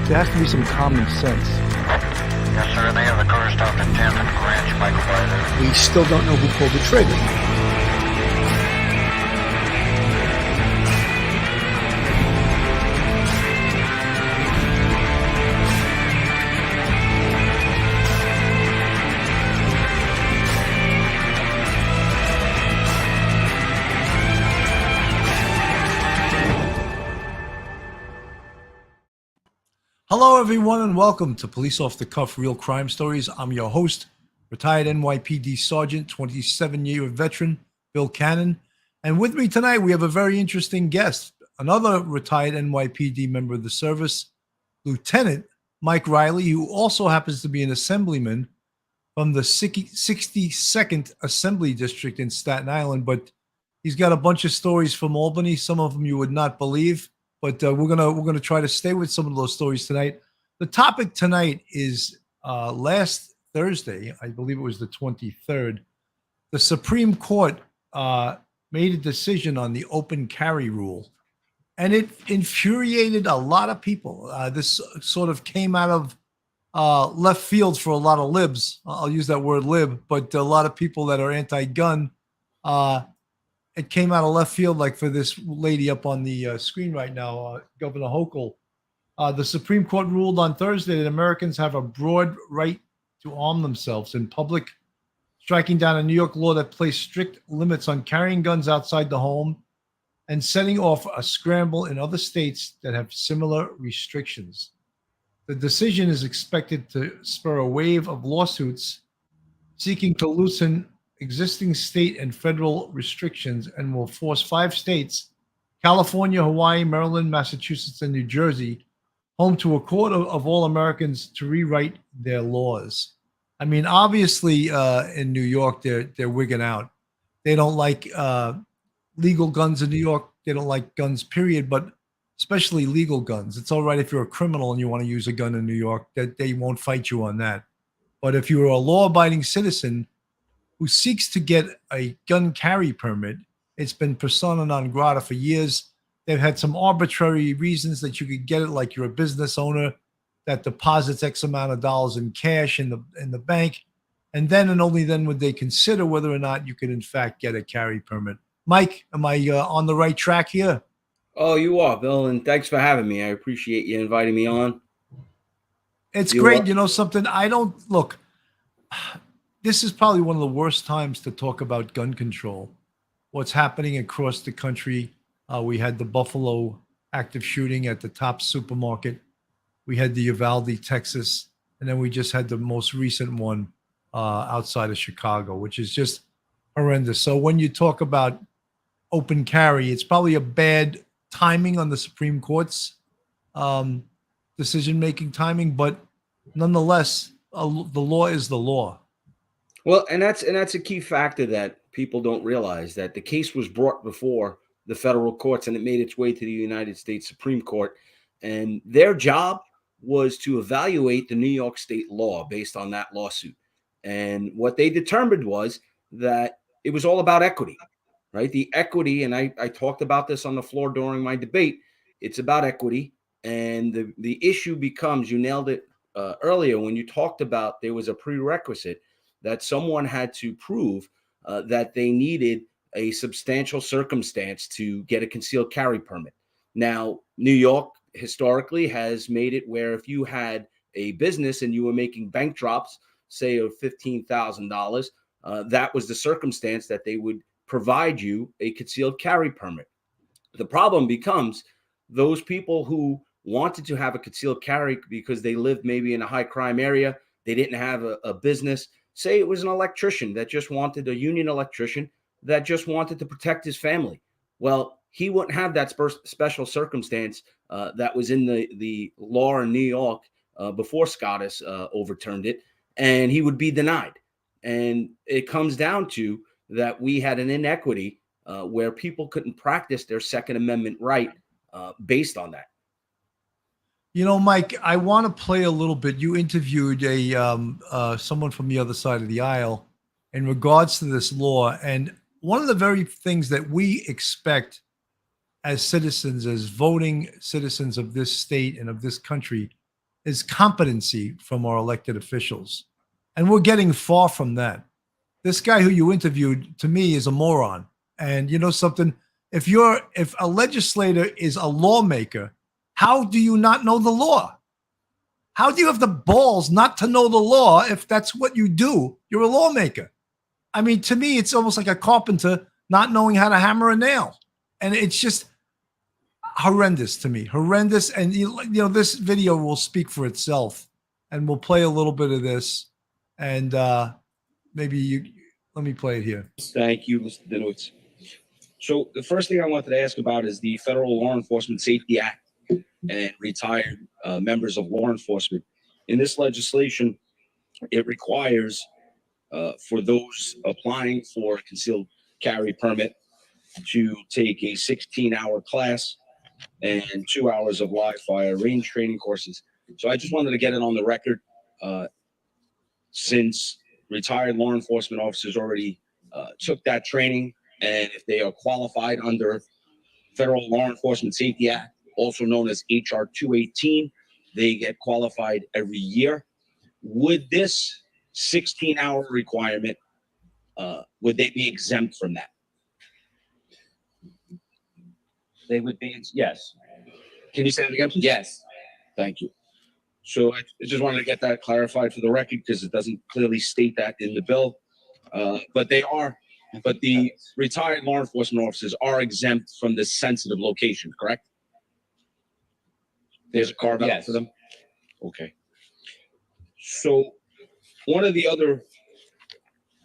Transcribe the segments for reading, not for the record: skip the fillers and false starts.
there has to be some common sense. Yes, sir. They have the car stopped in 10th and Ranch, Michael Byler. We still don't know who pulled the trigger. Hello, everyone, and welcome to Police Off the Cuff Real Crime Stories. I'm your host, retired NYPD Sergeant, 27-year veteran, Bill Cannon. And with me tonight, we have a very interesting guest, another retired NYPD member of the service, Lieutenant Mike Riley, who also happens to be an assemblyman from the 62nd Assembly District in Staten Island. But he's got a bunch of stories from Albany, some of them you would not believe. But we're gonna try to stay with some of those stories tonight. The topic tonight is last Thursday, I believe it was the 23rd, the Supreme Court made a decision on the open carry rule, and it infuriated a lot of people. This sort of came out of left field for a lot of libs. I'll use that word lib, but a lot of people that are anti-gun. It came out of left field, like for this lady up on the screen right now, Governor Hochul. The Supreme Court ruled on Thursday that Americans have a broad right to arm themselves in public, striking down a New York law that placed strict limits on carrying guns outside the home and setting off a scramble in other states that have similar restrictions. The decision is expected to spur a wave of lawsuits seeking to loosen existing state and federal restrictions and will force 5 states, California, Hawaii, Maryland, Massachusetts, and New Jersey, home to a court of all Americans, to rewrite their laws. I mean, obviously, in New York, they're wigging out. They don't like legal guns in New York. They don't like guns, period, but especially legal guns. It's all right if you're a criminal and you want to use a gun in New York, that they won't fight you on that. But if you're a law-abiding citizen who seeks to get a gun carry permit, it's been persona non grata for years. They've had some arbitrary reasons that you could get it, like you're a business owner that deposits X amount of dollars in cash in the bank, and then and only then would they consider whether or not you could in fact get a carry permit. Mike, am I on the right track here? Oh, you are, Bill, and thanks for having me. I appreciate you inviting me on. It's great. You know something? I don't look. This is probably one of the worst times to talk about gun control. What's happening across the country. We had the Buffalo active shooting at the Top supermarket. We had the Uvalde, Texas. And then we just had the most recent one outside of Chicago, which is just horrendous. So when you talk about open carry, it's probably a bad timing on the Supreme Court's decision-making timing. But nonetheless, the law is the law. Well, and that's a key factor that people don't realize, that the case was brought before the federal courts and it made its way to the United States Supreme Court. And their job was to evaluate the New York state law based on that lawsuit. And what they determined was that it was all about equity, right? The equity, and I talked about this on the floor during my debate, it's about equity. And the issue becomes, you nailed it earlier when you talked about there was a prerequisite that someone had to prove that they needed a substantial circumstance to get a concealed carry permit. Now, New York historically has made it where if you had a business and you were making bank drops, say of $15,000, that was the circumstance that they would provide you a concealed carry permit. The problem becomes those people who wanted to have a concealed carry because they lived maybe in a high crime area, they didn't have a business. Say it was an electrician that just wanted, a union electrician that just wanted to protect his family. Well, he wouldn't have that special circumstance that was in the law in New York before Scottus overturned it, and he would be denied. And it comes down to that we had an inequity where people couldn't practice their Second Amendment right based on that. You know, Mike, I want to play a little bit. You interviewed someone from the other side of the aisle in regards to this law. And one of the very things that we expect as citizens, as voting citizens of this state and of this country, is competency from our elected officials. And we're getting far from that. This guy who you interviewed, to me, is a moron. And you know something? If a legislator is a lawmaker, how do you not know the law? How do you have the balls not to know the law if that's what you do? You're a lawmaker. I mean, to me, it's almost like a carpenter not knowing how to hammer a nail. And it's just horrendous to me. Horrendous. And, you know, this video will speak for itself. And we'll play a little bit of this. And maybe let me play it here. Thank you, Mr. Dinowitz. So the first thing I wanted to ask about is the Federal Law Enforcement Safety Act and retired members of law enforcement. In this legislation, it requires for those applying for a concealed carry permit to take a 16-hour class and 2 hours of live fire range training courses. So I just wanted to get it on the record, since retired law enforcement officers already took that training, and if they are qualified under Federal Law Enforcement Safety Act, also known as HR 218, they get qualified every year. Would this 16-hour requirement, would they be exempt from that? They would be, yes. Can you say that again, please? Yes. Thank you. So I just wanted to get that clarified for the record because it doesn't clearly state that in the bill. But the retired law enforcement officers are exempt from this sensitive location, correct? There's a carve out for them? Okay. So one of the other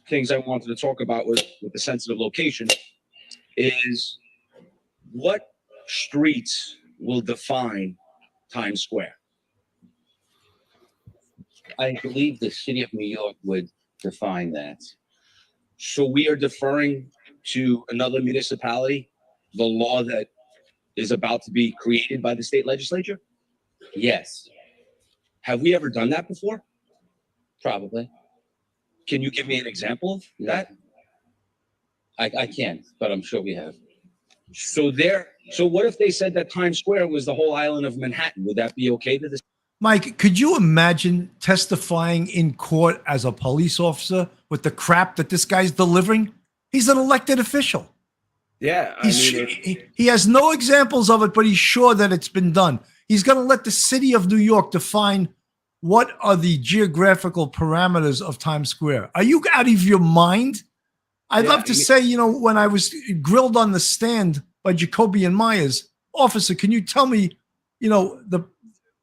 things I wanted to talk about with the sensitive location is what streets will define Times Square? I believe the city of New York would define that. So we are deferring to another municipality, the law that is about to be created by the state legislature? Yes, Have we ever done that before? probably. Can you give me an example of that? I can't, but I'm sure we have. So what if they said that Times Square was the whole island of Manhattan? Would that be okay to this? Mike, could you imagine testifying in court as a police officer with the crap that this guy's delivering? He's an elected official. Yeah, He has no examples of it, but he's sure that it's been done. He's going to let the city of New York define what are the geographical parameters of Times Square. Are you out of your mind? I'd love to say, you know, when I was grilled on the stand by Jacoby and Myers, officer, can you tell me, you know,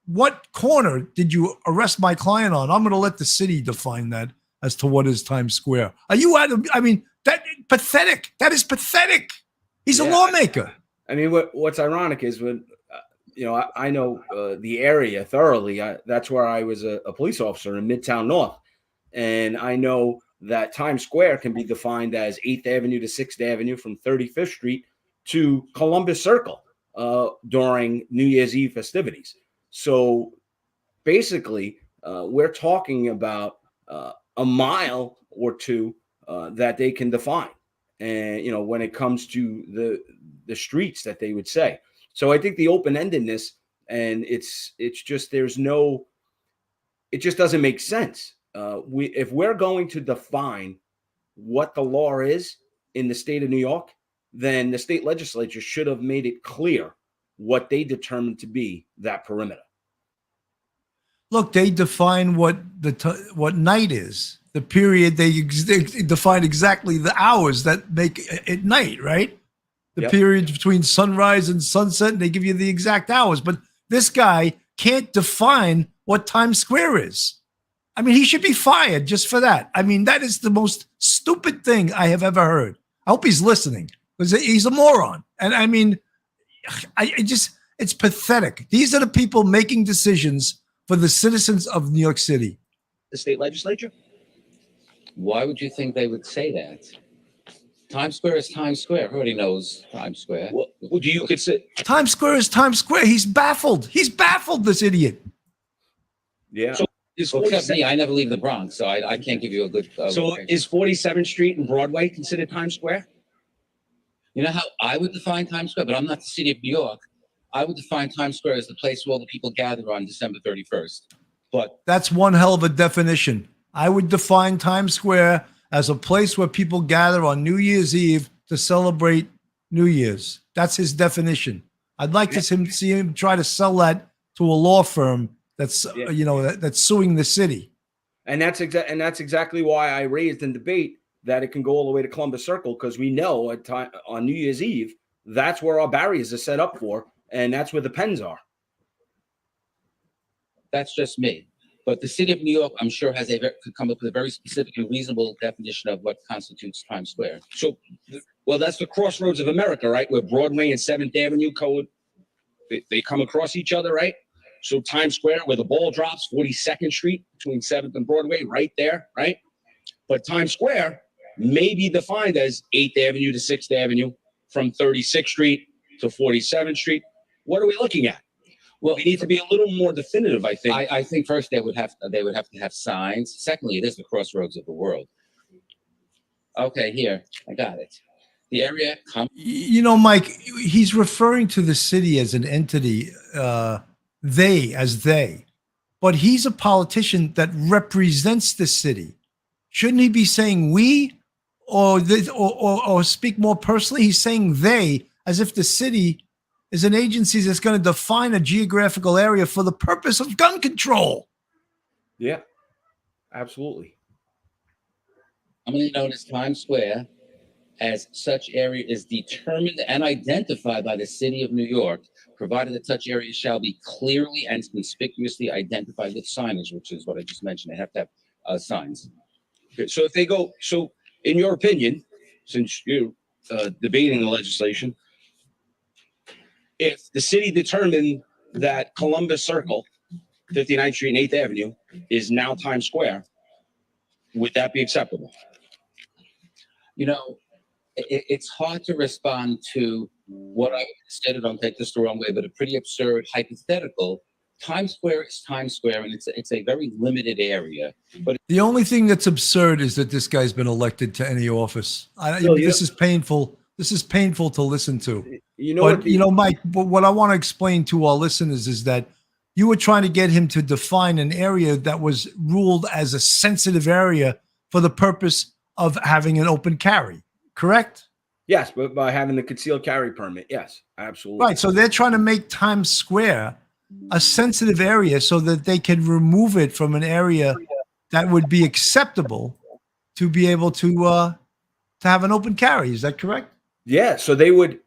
what corner did you arrest my client on? I'm going to let the city define that as to what is Times Square. Are you out of, I mean, that pathetic. That is pathetic. He's a lawmaker. I mean, what's ironic is when, you know, I know the area thoroughly. That's where I was a police officer in Midtown North. And I know that Times Square can be defined as 8th Avenue to 6th Avenue from 35th Street to Columbus Circle during New Year's Eve festivities. So basically, we're talking about a mile or two that they can define. And, you know, when it comes to the streets that they would say. So I think the open-endedness, and it's just, it just doesn't make sense. If we're going to define what the law is in the state of New York, then the state legislature should have made it clear what they determined to be that perimeter. Look, they define what night is. The period, they define exactly the hours that make it night, right? The period between sunrise and sunset, and they give you the exact hours. But this guy can't define what Times Square is. I mean, he should be fired just for that. I mean, that is the most stupid thing I have ever heard. I hope he's listening because he's a moron. And I mean, it's pathetic. These are the people making decisions for the citizens of New York City. The state legislature? Why would you think they would say that? Times Square is Times Square. Everybody knows Times Square. Well, do you consider Times Square is Times Square? He's baffled. He's baffled, this idiot. Yeah. So except me, I never leave the Bronx, so I can't give you a good. So is 47th Street and Broadway considered Times Square? You know how I would define Times Square, but I'm not the city of New York. I would define Times Square as the place where all the people gather on December 31st. But That's one hell of a definition. I would define Times Square as a place where people gather on New Year's Eve to celebrate New Year's. That's his definition. I'd like to see him try to sell that to a law firm that's that's suing the city. And that's exactly why I raised in debate that it can go all the way to Columbus Circle, because we know on New Year's Eve that's where our barriers are set up for, and that's where the pens are. that's just me. But the city of New York, I'm sure, could come up with a very specific and reasonable definition of what constitutes Times Square. So, well, that's the crossroads of America, right? Where Broadway and 7th Avenue they come across each other, right? So Times Square, where the ball drops, 42nd Street between 7th and Broadway, right there, right? But Times Square may be defined as 8th Avenue to 6th Avenue, from 36th Street to 47th Street. What are we looking at? Well, we need to be a little more definitive, I think. I think first they would have to have signs. Secondly, it is the crossroads of the world. Okay, here, I got it. The area. Mike, he's referring to the city as an entity, they, but he's a politician that represents the city. Shouldn't he be saying we, or speak more personally? He's saying they, as if the city is an agency that's going to define a geographical area for the purpose of gun control. Yeah, absolutely. Commonly known as Times Square, as such area is determined and identified by the city of New York, provided that such area shall be clearly and conspicuously identified with signage, which is what I just mentioned. They have to have signs. Okay, so if they go, so in your opinion, since you're debating the legislation, if the city determined that Columbus Circle, 59th Street and 8th Avenue is now Times Square, would that be acceptable? It's hard to respond to what I said. Don't take this the wrong way, but a pretty absurd hypothetical. Times Square is Times Square, and it's a very limited area. But the only thing that's absurd is that this guy's been elected to any office. This is painful. This is painful to listen to. Mike, but what I want to explain to our listeners is that you were trying to get him to define an area that was ruled as a sensitive area for the purpose of having an open carry, correct? Yes, but by having the concealed carry permit, yes, absolutely. Right, so they're trying to make Times Square a sensitive area so that they can remove it from an area that would be acceptable to be able to have an open carry. Is that correct? Yeah, so they would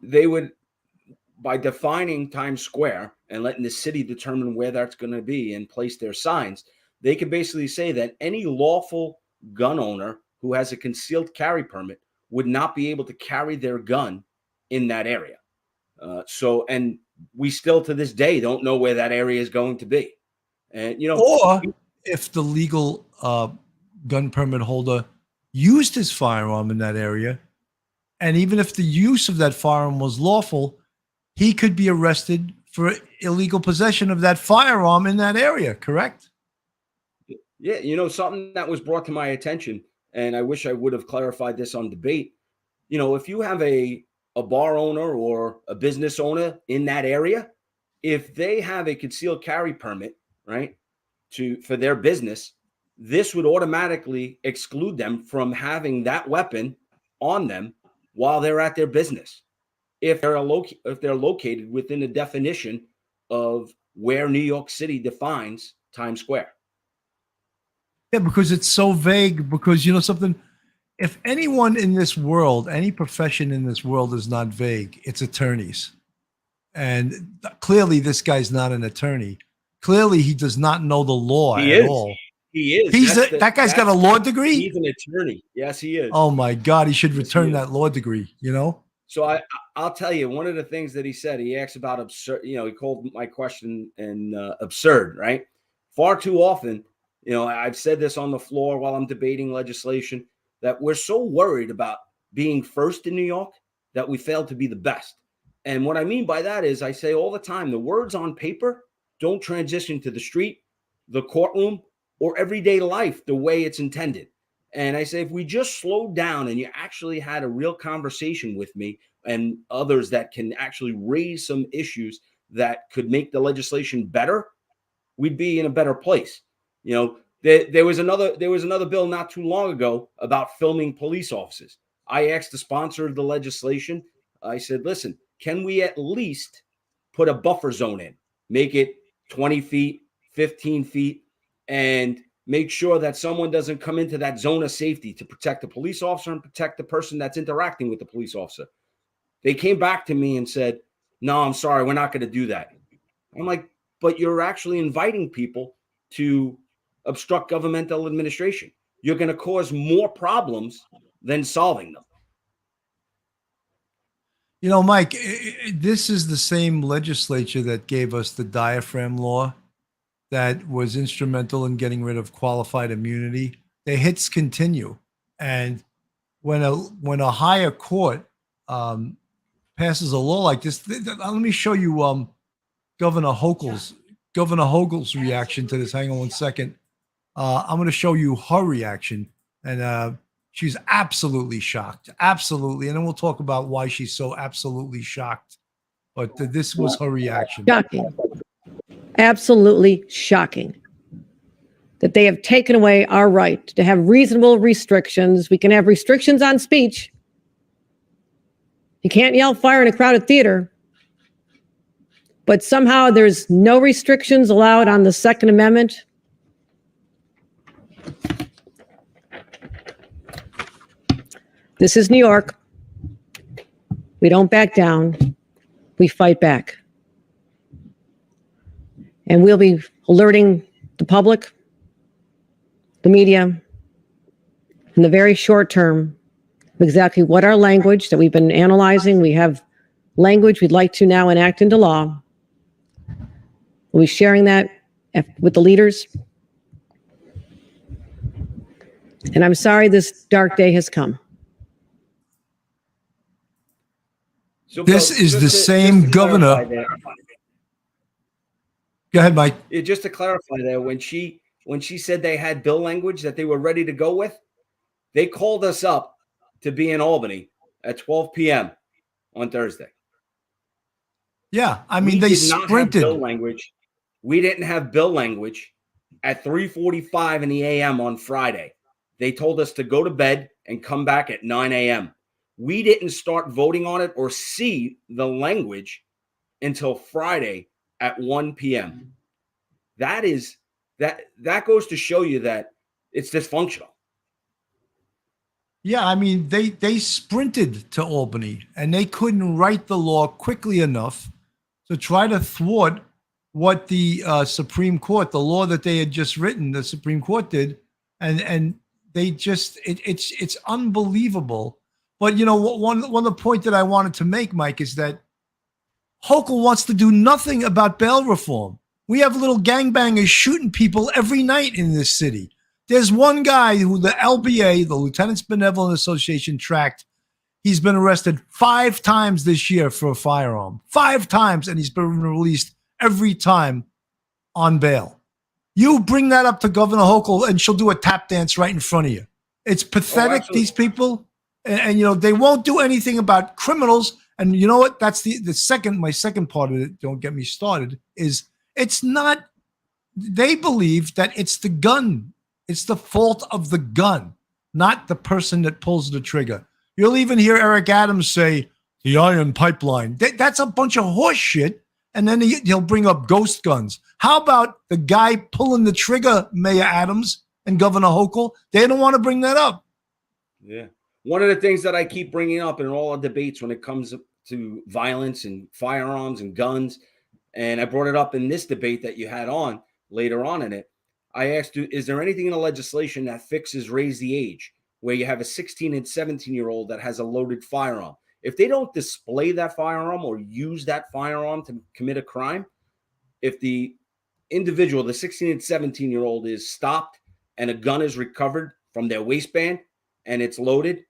by defining Times Square and letting the city determine where that's going to be and place their signs, they could basically say that any lawful gun owner who has a concealed carry permit would not be able to carry their gun in that area. And we still to this day don't know where that area is going to be. And or if the legal gun permit holder used his firearm in that area, and even if the use of that firearm was lawful, he could be arrested for illegal possession of that firearm in that area, correct? Yeah, something that was brought to my attention, and I wish I would have clarified this on debate. If you have a bar owner or a business owner in that area, if they have a concealed carry permit, right, for their business, this would automatically exclude them from having that weapon on them while they're at their business, if they're located within the definition of where New York City defines Times Square. Yeah, because it's so vague. Because something, if anyone in this world, any profession in this world is not vague, it's attorneys. And clearly this guy's not an attorney. Clearly he does not know the law at all. He is. That guy's got a law degree? He's an attorney. Yes, he is. Oh my God, he should return that law degree, So I'll tell you, one of the things that he said, he asked about absurd, he called my question absurd, right? Far too often, I've said this on the floor while I'm debating legislation, that we're so worried about being first in New York that we fail to be the best. And what I mean by that is I say all the time, the words on paper don't transition to the street, the courtroom, or everyday life the way it's intended. And I say, if we just slowed down and you actually had a real conversation with me and others that can actually raise some issues that could make the legislation better, we'd be in a better place. You know, there was another bill not too long ago about filming police officers. I asked the sponsor of the legislation, I said, listen, can we at least put a buffer zone in, make it 20 feet, 15 feet, and make sure that someone doesn't come into that zone of safety to protect the police officer and protect the person that's interacting with the police officer. They came back to me and said, no, I'm sorry, we're not going to do that. I'm like, but you're actually inviting people to obstruct governmental administration. You're going to cause more problems than solving them. You know, Mike, this is the same legislature that gave us the diaphragm law that was instrumental in getting rid of qualified immunity. The hits continue. And when a higher court passes a law like this, let me show you Governor Hochul's reaction to this. Hang on one second. I'm going to show you her reaction. And she's absolutely shocked. Absolutely. And then we'll talk about why she's so absolutely shocked. But this was her reaction. Shocking. Absolutely shocking that they have taken away our right to have reasonable restrictions. We can have restrictions on speech. You can't yell fire in a crowded theater. But somehow there's no restrictions allowed on the Second Amendment. This is New York. We don't back down. We fight back. And we'll be alerting the public, the media, in the very short term, exactly what our language that we've been analyzing. We have language we'd like to now enact into law. We'll be sharing that with the leaders. And I'm sorry this dark day has come. So, this Bill, is the same governor. Go ahead, Mike. Just to clarify there, when she said they had bill language that they were ready to go with, they called us up to be in Albany at 12 p.m. on Thursday. Yeah, I mean, they sprinted. Bill language. We didn't have bill language at 3:45 in the a.m. on Friday. They told us to go to bed and come back at 9 a.m. We didn't start voting on it or see the language until Friday at 1 p.m. That goes to show you that it's dysfunctional. Yeah, I mean, they sprinted to Albany and they couldn't write the law quickly enough to try to thwart what the Supreme Court, the law that they had just written, the Supreme Court did, and they just it's unbelievable. But you know, one of the point that I wanted to make, Mike, is that Hochul wants to do nothing about bail reform. We have little gangbangers shooting people every night in this city. There's one guy who the LBA, the Lieutenant's Benevolent Association, tracked. He's been arrested 5 times this year for a firearm. 5 times, and he's been released every time on bail. You bring that up to Governor Hochul, and she'll do a tap dance right in front of you. It's pathetic, these people. And you know, they won't do anything about criminals. And you know what? That's my second part of it, don't get me started, is it's not, they believe that it's the gun. It's the fault of the gun, not the person that pulls the trigger. You'll even hear Eric Adams say, the iron pipeline. That's a bunch of horse shit. And then he'll bring up ghost guns. How about the guy pulling the trigger, Mayor Adams and Governor Hochul? They don't want to bring that up. Yeah. One of the things that I keep bringing up in all the debates when it comes to violence and firearms and guns, and I brought it up in this debate that you had on later on in it, I asked you, is there anything in the legislation that fixes raise the age, where you have a 16 and 17-year-old that has a loaded firearm? If they don't display that firearm or use that firearm to commit a crime, if the individual, the 16 and 17-year-old, is stopped and a gun is recovered from their waistband and it's loaded,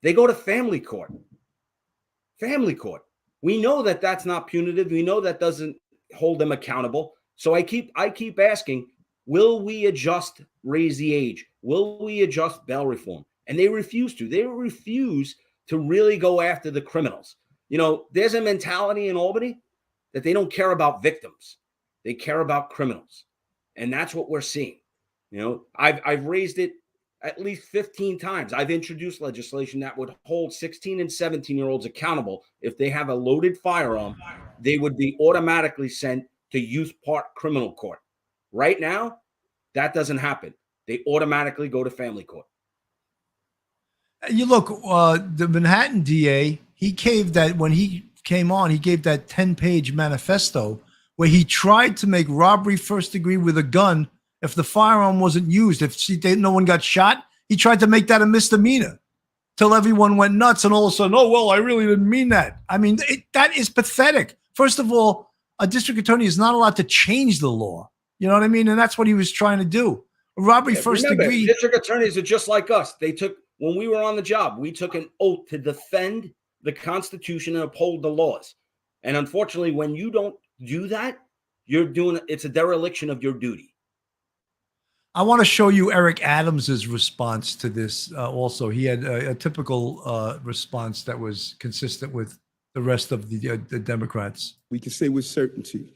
they go to family court. Family court. We know that that's not punitive. We know that doesn't hold them accountable. So I keep asking, will we adjust raise the age? Will we adjust bail reform? And they refuse to. They refuse to really go after the criminals. You know, there's a mentality in Albany that they don't care about victims. They care about criminals. And that's what we're seeing. You know, I've raised it at least 15 times. I've introduced legislation that would hold 16 and 17-year-olds accountable. If they have a loaded firearm, they would be automatically sent to youth part criminal court. Right now, that doesn't happen. They automatically go to family court. You look, the Manhattan DA, he gave that, when he came on, he gave that 10-page manifesto where he tried to make robbery first degree with a gun if the firearm wasn't used. If no one got shot, he tried to make that a misdemeanor till everyone went nuts, and all of a sudden, oh, well, I really didn't mean that. I mean, that is pathetic. First of all, a district attorney is not allowed to change the law. You know what I mean? And that's what he was trying to do. Robbery first degree. District attorneys are just like us. When we were on the job, we took an oath to defend the Constitution and uphold the laws. And unfortunately, when you don't do that, it's a dereliction of your duty. I want to show you Eric Adams's response to this. Also, he had a typical response that was consistent with the rest of the Democrats. We can say with certainty,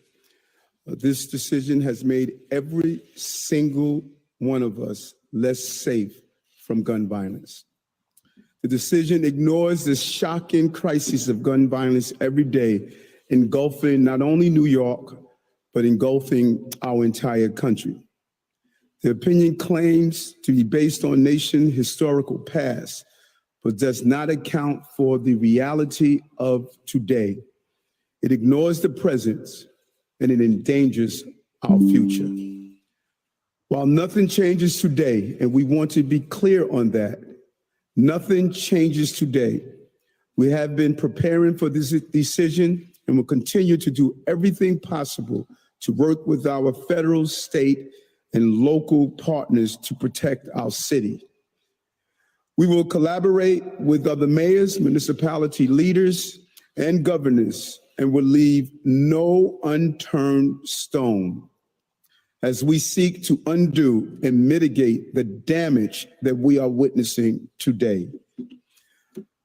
this decision has made every single one of us less safe from gun violence. The decision ignores the shocking crisis of gun violence every day, engulfing not only New York, but engulfing our entire country. The opinion claims to be based on nation's historical past, but does not account for the reality of today. It ignores the present, and it endangers our future. While nothing changes today, and we want to be clear on that, nothing changes today. We have been preparing for this decision and will continue to do everything possible to work with our federal, state, and local partners to protect our city. We will collaborate with other mayors, municipality leaders, and governors, and will leave no unturned stone as we seek to undo and mitigate the damage that we are witnessing today.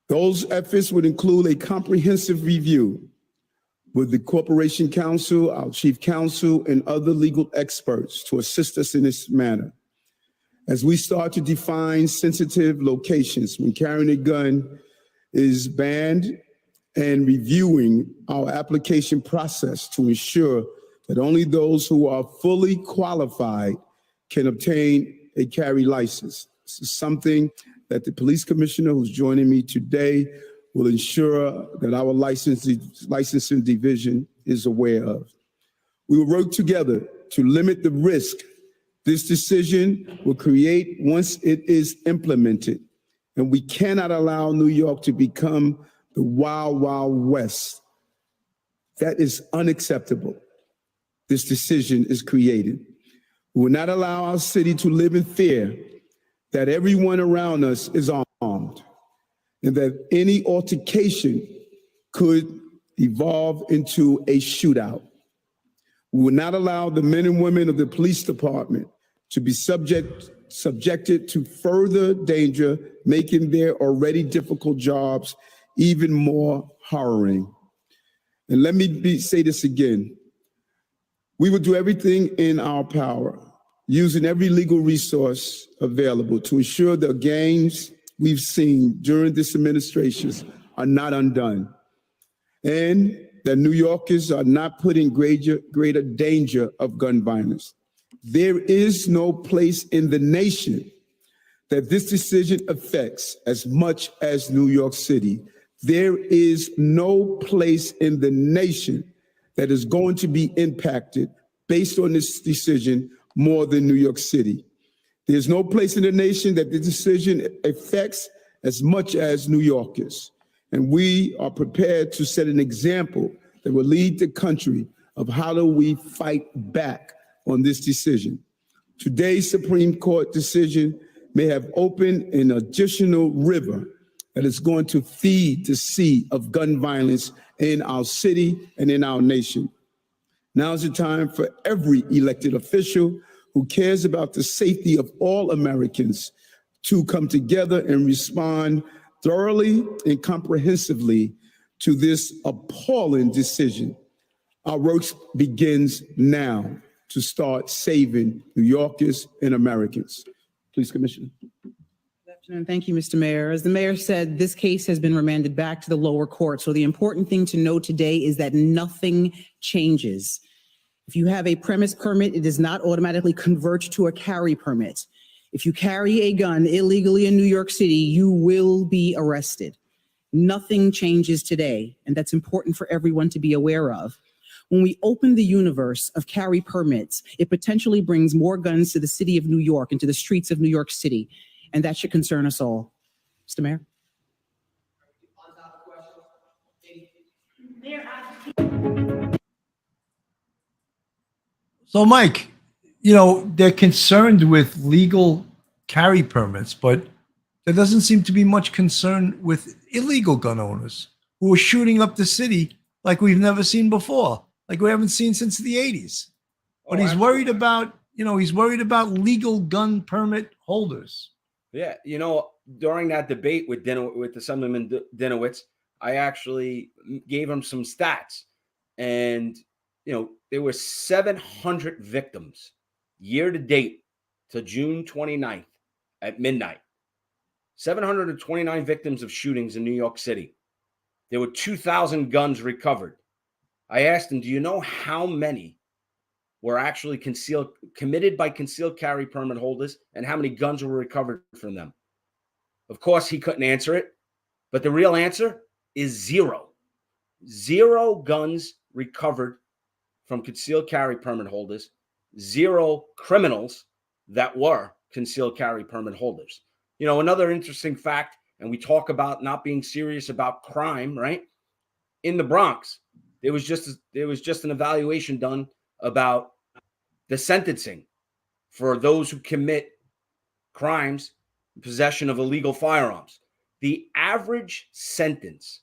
Those efforts would include a comprehensive review with the Corporation Counsel, our Chief Counsel, and other legal experts to assist us in this manner. As we start to define sensitive locations when carrying a gun is banned, and reviewing our application process to ensure that only those who are fully qualified can obtain a carry license. This is something that the police commissioner who's joining me today will ensure that our licensing division is aware of. We will work together to limit the risk this decision will create once it is implemented. And we cannot allow New York to become the wild, wild west. That is unacceptable. This decision is created. We will not allow our city to live in fear that everyone around us is armed and that any altercation could evolve into a shootout. We will not allow the men and women of the police department to be subjected to further danger, making their already difficult jobs even more harrowing. And let me say this again. We will do everything in our power, using every legal resource available to ensure the gains we've seen during this administration are not undone, and that New Yorkers are not put in greater danger of gun violence. There is no place in the nation that this decision affects as much as New York City. There is no place in the nation that is going to be impacted based on this decision more than New York City. There's no place in the nation that the decision affects as much as New Yorkers. And we are prepared to set an example that will lead the country of how do we fight back on this decision. Today's Supreme Court decision may have opened an additional river that is going to feed the sea of gun violence in our city and in our nation. Now is the time for every elected official who cares about the safety of all Americans to come together and respond thoroughly and comprehensively to this appalling decision. Our work begins now to start saving New Yorkers and Americans. Please, Commissioner. Good afternoon. Thank you, Mr. Mayor. As the mayor said, this case has been remanded back to the lower court. So the important thing to know today is that nothing changes. If you have a premise permit, it does not automatically convert to a carry permit. If you carry a gun illegally in New York City, you will be arrested. Nothing changes today, and that's important for everyone to be aware of. When we open the universe of carry permits, it potentially brings more guns to the city of New York and to the streets of New York City, and that should concern us all. Mr. Mayor? So, Mike, they're concerned with legal carry permits, but there doesn't seem to be much concern with illegal gun owners who are shooting up the city like we've never seen before, like we haven't seen since the 80s. But he's worried about, he's worried about legal gun permit holders. Yeah, during that debate with Assemblyman Dinowitz, I actually gave him some stats, and there were 700 victims year to date to June 29th at midnight. 729 victims of shootings in New York City. There were 2,000 guns recovered. I asked him, do you know how many were actually committed by concealed carry permit holders, and how many guns were recovered from them? Of course, he couldn't answer it, but the real answer is zero. 0 guns recovered from concealed carry permit holders, 0 criminals that were concealed carry permit holders. Another interesting fact, and we talk about not being serious about crime, right? In the Bronx, there was just an evaluation done about the sentencing for those who commit crimes, possession of illegal firearms. The average sentence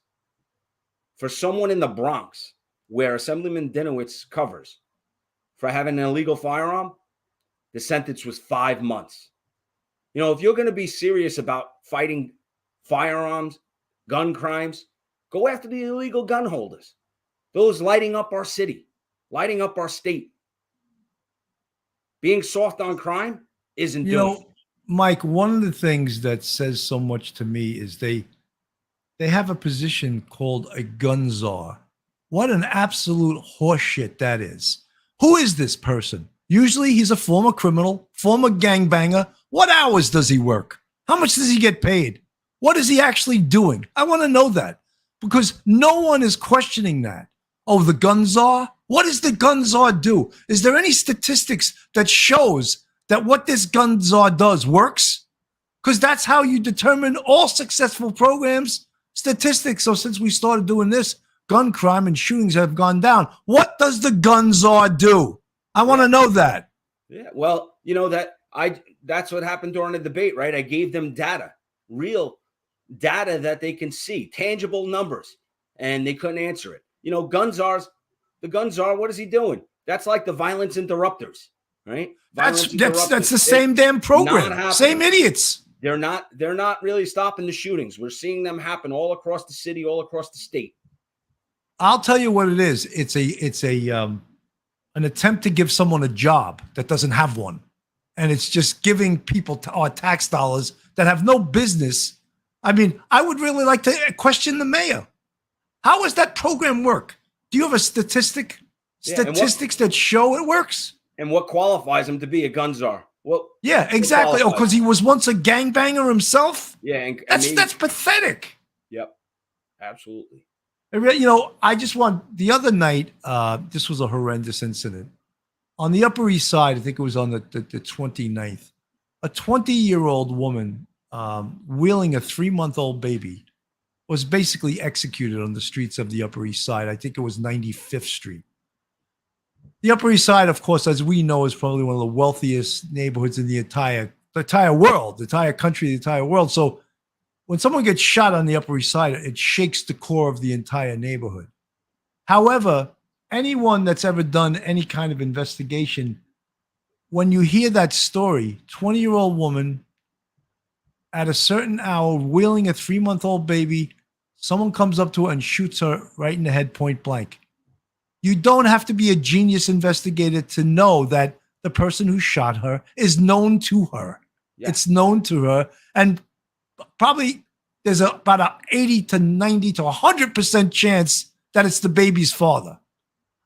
for someone in the Bronx, where Assemblyman Dinowitz covers, for having an illegal firearm, the sentence was 5 months. If you're going to be serious about fighting firearms, gun crimes, go after the illegal gun holders, those lighting up our city, lighting up our state. Being soft on crime isn't doing it. Mike, one of the things that says so much to me is they have a position called a gun czar. What an absolute horseshit that is. Who is this person? Usually he's a former criminal, former gangbanger. What hours does he work? How much does he get paid? What is he actually doing? I want to know that, because no one is questioning that. Oh, the gun czar? What does the gun czar do? Is there any statistics that shows that what this gun czar does works? Because that's how you determine all successful programs, statistics. So since we started doing this, gun crime and shootings have gone down. What does the gun czar do? I want to know that. Yeah, well, that's what happened during the debate, right? I gave them data, real data that they can see, tangible numbers, and they couldn't answer it. The gun czar, what is he doing? That's like the violence interrupters, right? That's the same damn program. Same idiots. They're not really stopping the shootings. We're seeing them happen all across the city, all across the state. I'll tell you what it is. It's an attempt to give someone a job that doesn't have one. And it's just giving people our tax dollars that have no business. I mean, I would really like to question the mayor. How does that program work? Do you have a statistics that show it works? And what qualifies him to be a gun czar? Well, yeah, exactly. Oh, because he was once a gangbanger himself? Yeah. That's pathetic. Yep, absolutely. I just want, the other night, this was a horrendous incident. On the Upper East Side, I think it was on the 29th, a 20-year-old woman wheeling a 3-month-old baby was basically executed on the streets of the Upper East Side. I think it was 95th Street. The Upper East Side, of course, as we know, is probably one of the wealthiest neighborhoods in the entire world, the entire country, the entire world. So when someone gets shot on the Upper East Side, it shakes the core of the entire neighborhood. However, anyone that's ever done any kind of investigation, when you hear that story, 20-year-old woman at a certain hour wheeling a 3-month-old baby, someone comes up to her and shoots her right in the head point blank. You don't have to be a genius investigator to know that the person who shot her is known to her. Yeah. It's known to her. And probably there's about a 80 to 90 to 100% chance that it's the baby's father.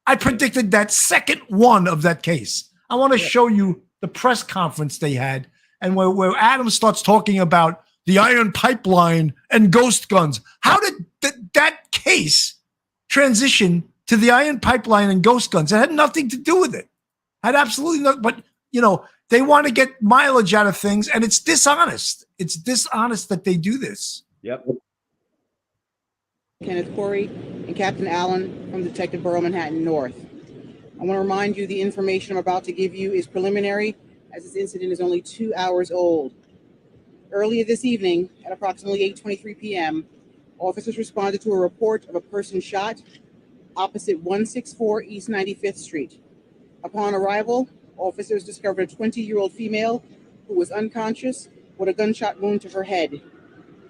I predicted that second one of that case. I want to show you the press conference they had, and where Adam starts talking about the iron pipeline and ghost guns. How did that case transition to the iron pipeline and ghost guns? It had nothing to do with it. Had absolutely nothing. But, you know, they want to get mileage out of things, and it's dishonest. It's dishonest that they do this. Yep. Kenneth Corey and Captain Allen from Detective Borough Manhattan North. I want to remind you the information I'm about to give you is preliminary, as this incident is only 2 hours old. Earlier this evening, at approximately 8:23 p.m., officers responded to a report of a person shot opposite 164 East 95th Street. Upon arrival, officers discovered a 20-year-old female who was unconscious with a gunshot wound to her head.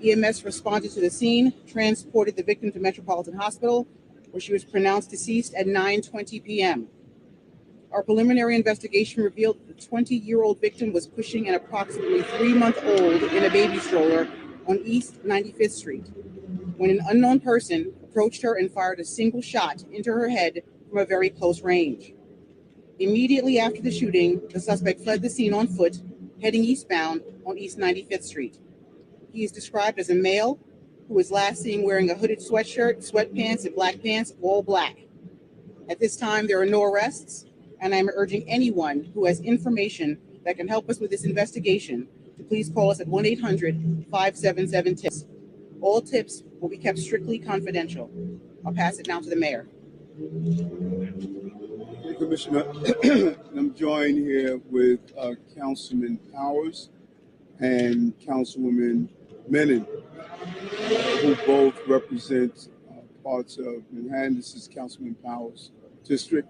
EMS responded to the scene, transported the victim to Metropolitan Hospital, where she was pronounced deceased at 9:20 p.m. Our preliminary investigation revealed that the 20-year-old victim was pushing an approximately 3-month-old in a baby stroller on East 95th Street when an unknown person approached her and fired a single shot into her head from a very close range. Immediately after the shooting, the suspect fled the scene on foot, heading eastbound on East 95th Street. He is described as a male who was last seen wearing a hooded sweatshirt, sweatpants, and black pants, all black. At this time, there are no arrests, and I'm urging anyone who has information that can help us with this investigation to please call us at 1-800-577-TIPS. All tips will be kept strictly confidential. I'll pass it now to the mayor. Commissioner, I'm joined here with Councilman Powers and Councilwoman Menon, who both represent parts of Manhattan. This is Councilman Powers' district.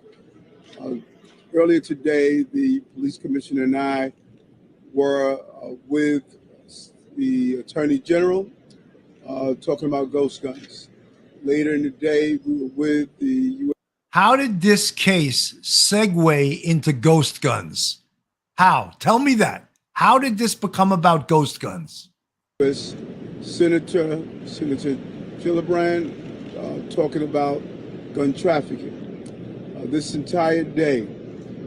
Earlier today, the police commissioner and I were with the Attorney General talking about ghost guns. Later in the day, we were with the U.S. How did this case segue into ghost guns? How? Tell me that. How did this become about ghost guns? Senator Gillibrand talking about gun trafficking. This entire day,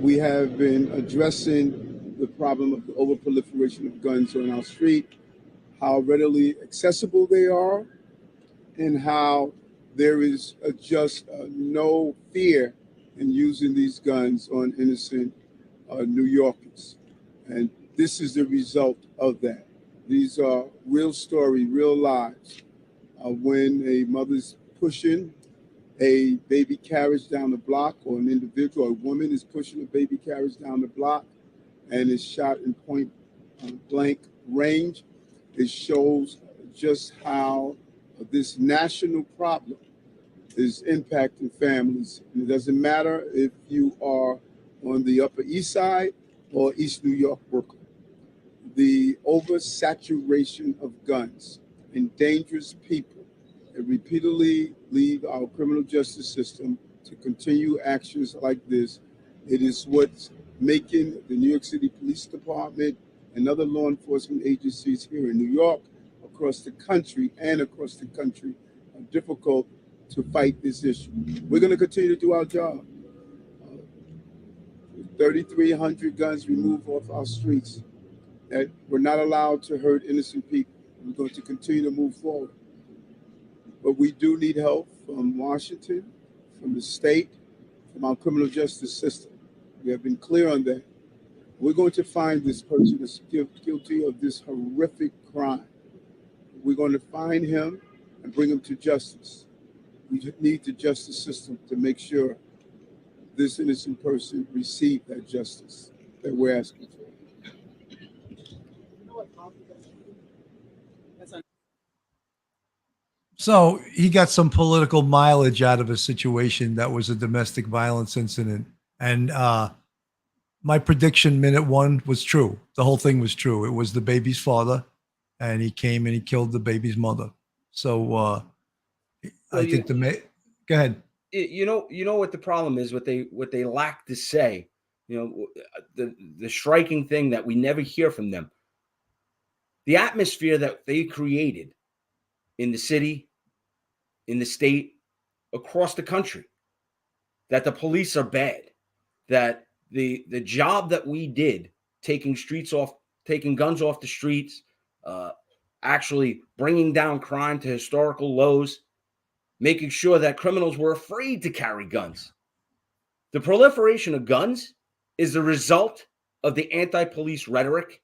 we have been addressing the problem of the overproliferation of guns on our street, how readily accessible they are, and how there is just no fear in using these guns on innocent New Yorkers. And this is the result of that. These are real story, real lives. When a mother's pushing a baby carriage down the block, or an individual, a woman is pushing a baby carriage down the block and is shot in point blank range, it shows just how this national problem is impacting families. And it doesn't matter if you are on the Upper East Side or East New York, Brooklyn. The oversaturation of guns and dangerous people that repeatedly leave our criminal justice system to continue actions like this, it is what's making the New York City Police Department and other law enforcement agencies here in New York, across the country, difficult to fight this issue. We're going to continue to do our job. 3,300 guns removed off our streets that were not allowed to hurt innocent people. We're going to continue to move forward. But we do need help from Washington, from the state, from our criminal justice system. We have been clear on that. We're going to find this person that's guilty of this horrific crime. We're going to find him and bring him to justice. We need the justice system to make sure this innocent person receive that justice that we're asking for. So he got some political mileage out of a situation that was a domestic violence incident. And my prediction, minute one, was true. The whole thing was true. It was the baby's father, and he came and he killed the baby's mother. So I think go ahead. You know what the problem is, what they lack to say. The striking thing that we never hear from them, the atmosphere that they created in the city, in the state, across the country, that the police are bad, that the job that we did, taking guns off the streets, actually bringing down crime to historical lows, making sure that criminals were afraid to carry guns. The proliferation of guns is the result of the anti-police rhetoric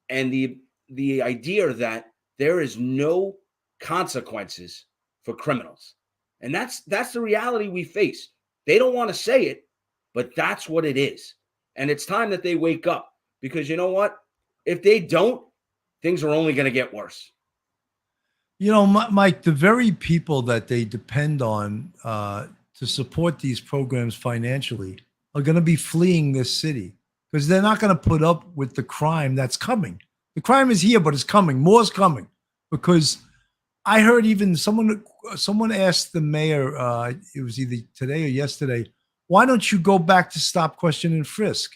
and the idea that there is no consequences for criminals. And that's the reality we face. They don't want to say it, but that's what it is. And it's time that they wake up, because you know what? If they don't, things are only going to get worse. Mike, the very people that they depend on to support these programs financially are going to be fleeing this city because they're not going to put up with the crime that's coming. The crime is here, but it's coming. More's coming. Because I heard even someone asked the mayor, it was either today or yesterday, why don't you go back to stop, question, and frisk?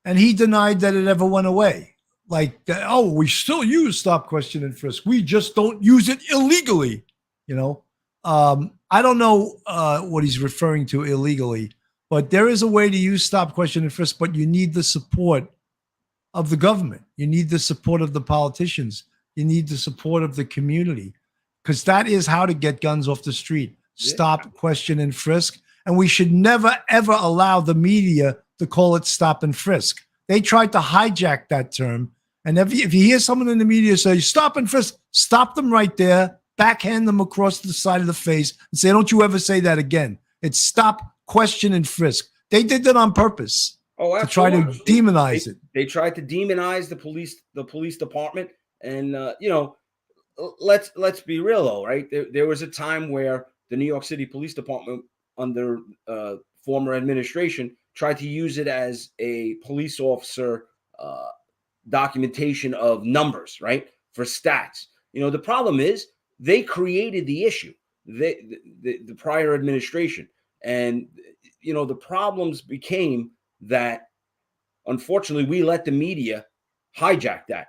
And he denied that it ever went away. Like, oh, we still use stop, question, and frisk. We just don't use it illegally. I don't know what he's referring to illegally, but there is a way to use stop, question, and frisk, but you need the support of the government. You need the support of the politicians. You need the support of the community, because that is how to get guns off the street. Stop, question, and frisk. And we should never, ever allow the media to call it stop and frisk. They tried to hijack that term. And if you hear someone in the media say stop and frisk, stop them right there, backhand them across the side of the face and say, don't you ever say that again. It's stop, question, and frisk. They did that on purpose to try to demonize it. They tried to demonize the police department. And, let's be real, though, right? There was a time where the New York City Police Department, under former administration, tried to use it as a police officer documentation of numbers, right? For stats. The problem is they created the issue, the prior administration. And, the problems became that, unfortunately, we let the media hijack that,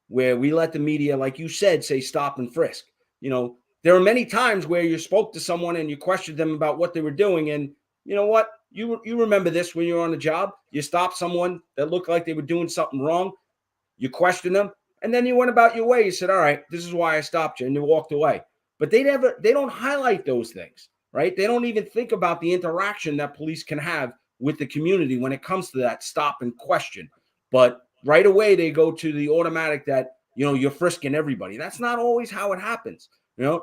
where we let the media, like you said, say stop and frisk. There are many times where you spoke to someone and you questioned them about what they were doing. And you know what? You remember this when you were on the job. You stopped someone that looked like they were doing something wrong. You questioned them, and then you went about your way. You said, all right, this is why I stopped you, and you walked away. But they don't highlight those things, right? They don't even think about the interaction that police can have with the community when it comes to that stop and question. But right away, they go to the automatic that, you're frisking everybody. That's not always how it happens. There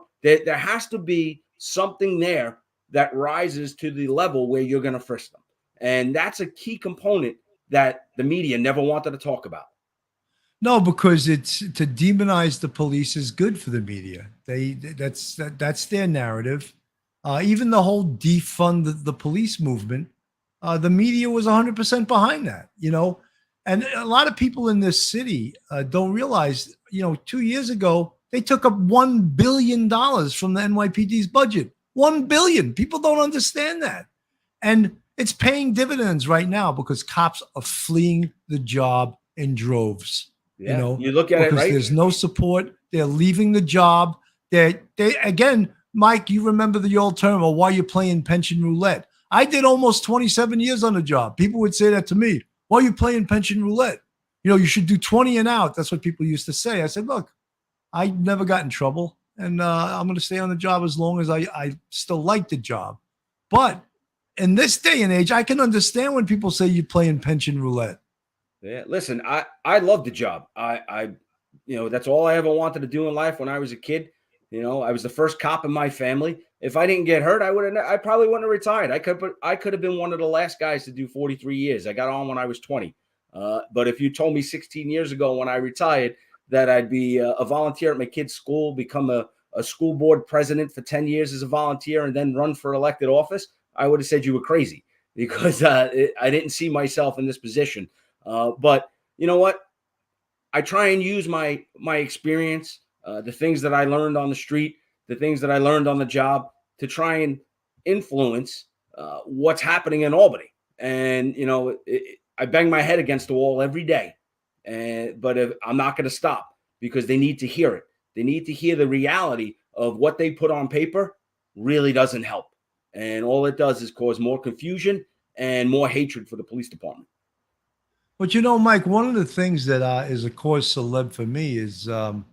has to be something there that rises to the level where you're going to frisk them. And that's a key component that the media never wanted to talk about. No, because it's to demonize the police is good for the media. That's their narrative. Even the whole defund the police movement, the media was 100% behind that, And a lot of people in this city don't realize, 2 years ago, they took up $1 billion from the NYPD's budget. $1 billion. People don't understand that. And it's paying dividends right now because cops are fleeing the job in droves. Yeah, you look at it, right? There's no support. They're leaving the job. They again, Mike, you remember the old term, or why you're playing pension roulette. I did almost 27 years on the job. People would say that to me. Why are you playing pension roulette? You should do 20 and out. That's what people used to say. I said, look, I never got in trouble, and I'm going to stay on the job as long as I still like the job. But in this day and age, I can understand when people say you're playing pension roulette. Yeah, listen, I love the job. I that's all I ever wanted to do in life when I was a kid. I was the first cop in my family. If I didn't get hurt, I probably wouldn't have retired. I could have been one of the last guys to do 43 years. I got on when I was 20. But if you told me 16 years ago when I retired that I'd be a volunteer at my kid's school, become a school board president for 10 years as a volunteer, and then run for elected office, I would have said you were crazy, because I didn't see myself in this position. But you know what? I try and use my experience, the things that I learned on the street, the things that I learned on the job, to try and influence what's happening in Albany. And, I bang my head against the wall every day. But I'm not going to stop, because they need to hear it. They need to hear the reality of what they put on paper really doesn't help. And all it does is cause more confusion and more hatred for the police department. But Mike, one of the things that is a cause celeb for me is the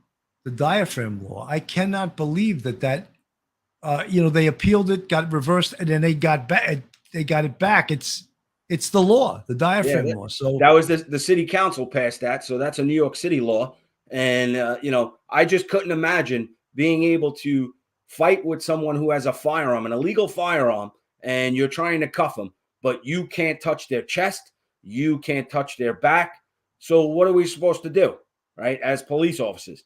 diaphragm law. I cannot believe that they appealed it, got reversed, and then they got back. They got it back. It's the law, the diaphragm law. So that was the city council passed that. So that's a New York City law. And I just couldn't imagine being able to fight with someone who has a firearm, an illegal firearm, and you're trying to cuff them, but you can't touch their chest. You can't touch their back. So what are we supposed to do, right? As police officers,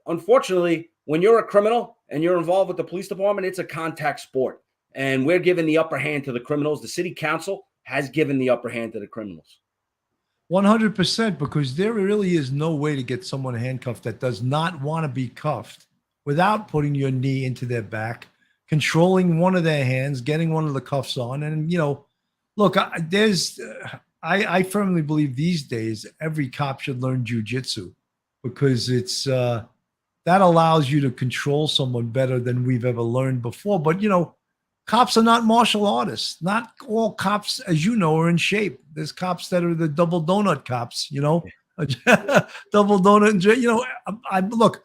unfortunately, when you're a criminal and you're involved with the police department, it's a contact sport, and we're giving the upper hand to the criminals. The city council has given the upper hand to the criminals. 100%, because there really is no way to get someone handcuffed that does not want to be cuffed without putting your knee into their back, controlling one of their hands, getting one of the cuffs on. And, look, I firmly believe these days every cop should learn jujitsu, because it's that allows you to control someone better than we've ever learned before. But, cops are not martial artists. Not all cops, as you know, are in shape. There's cops that are the double donut cops, double donut. Look,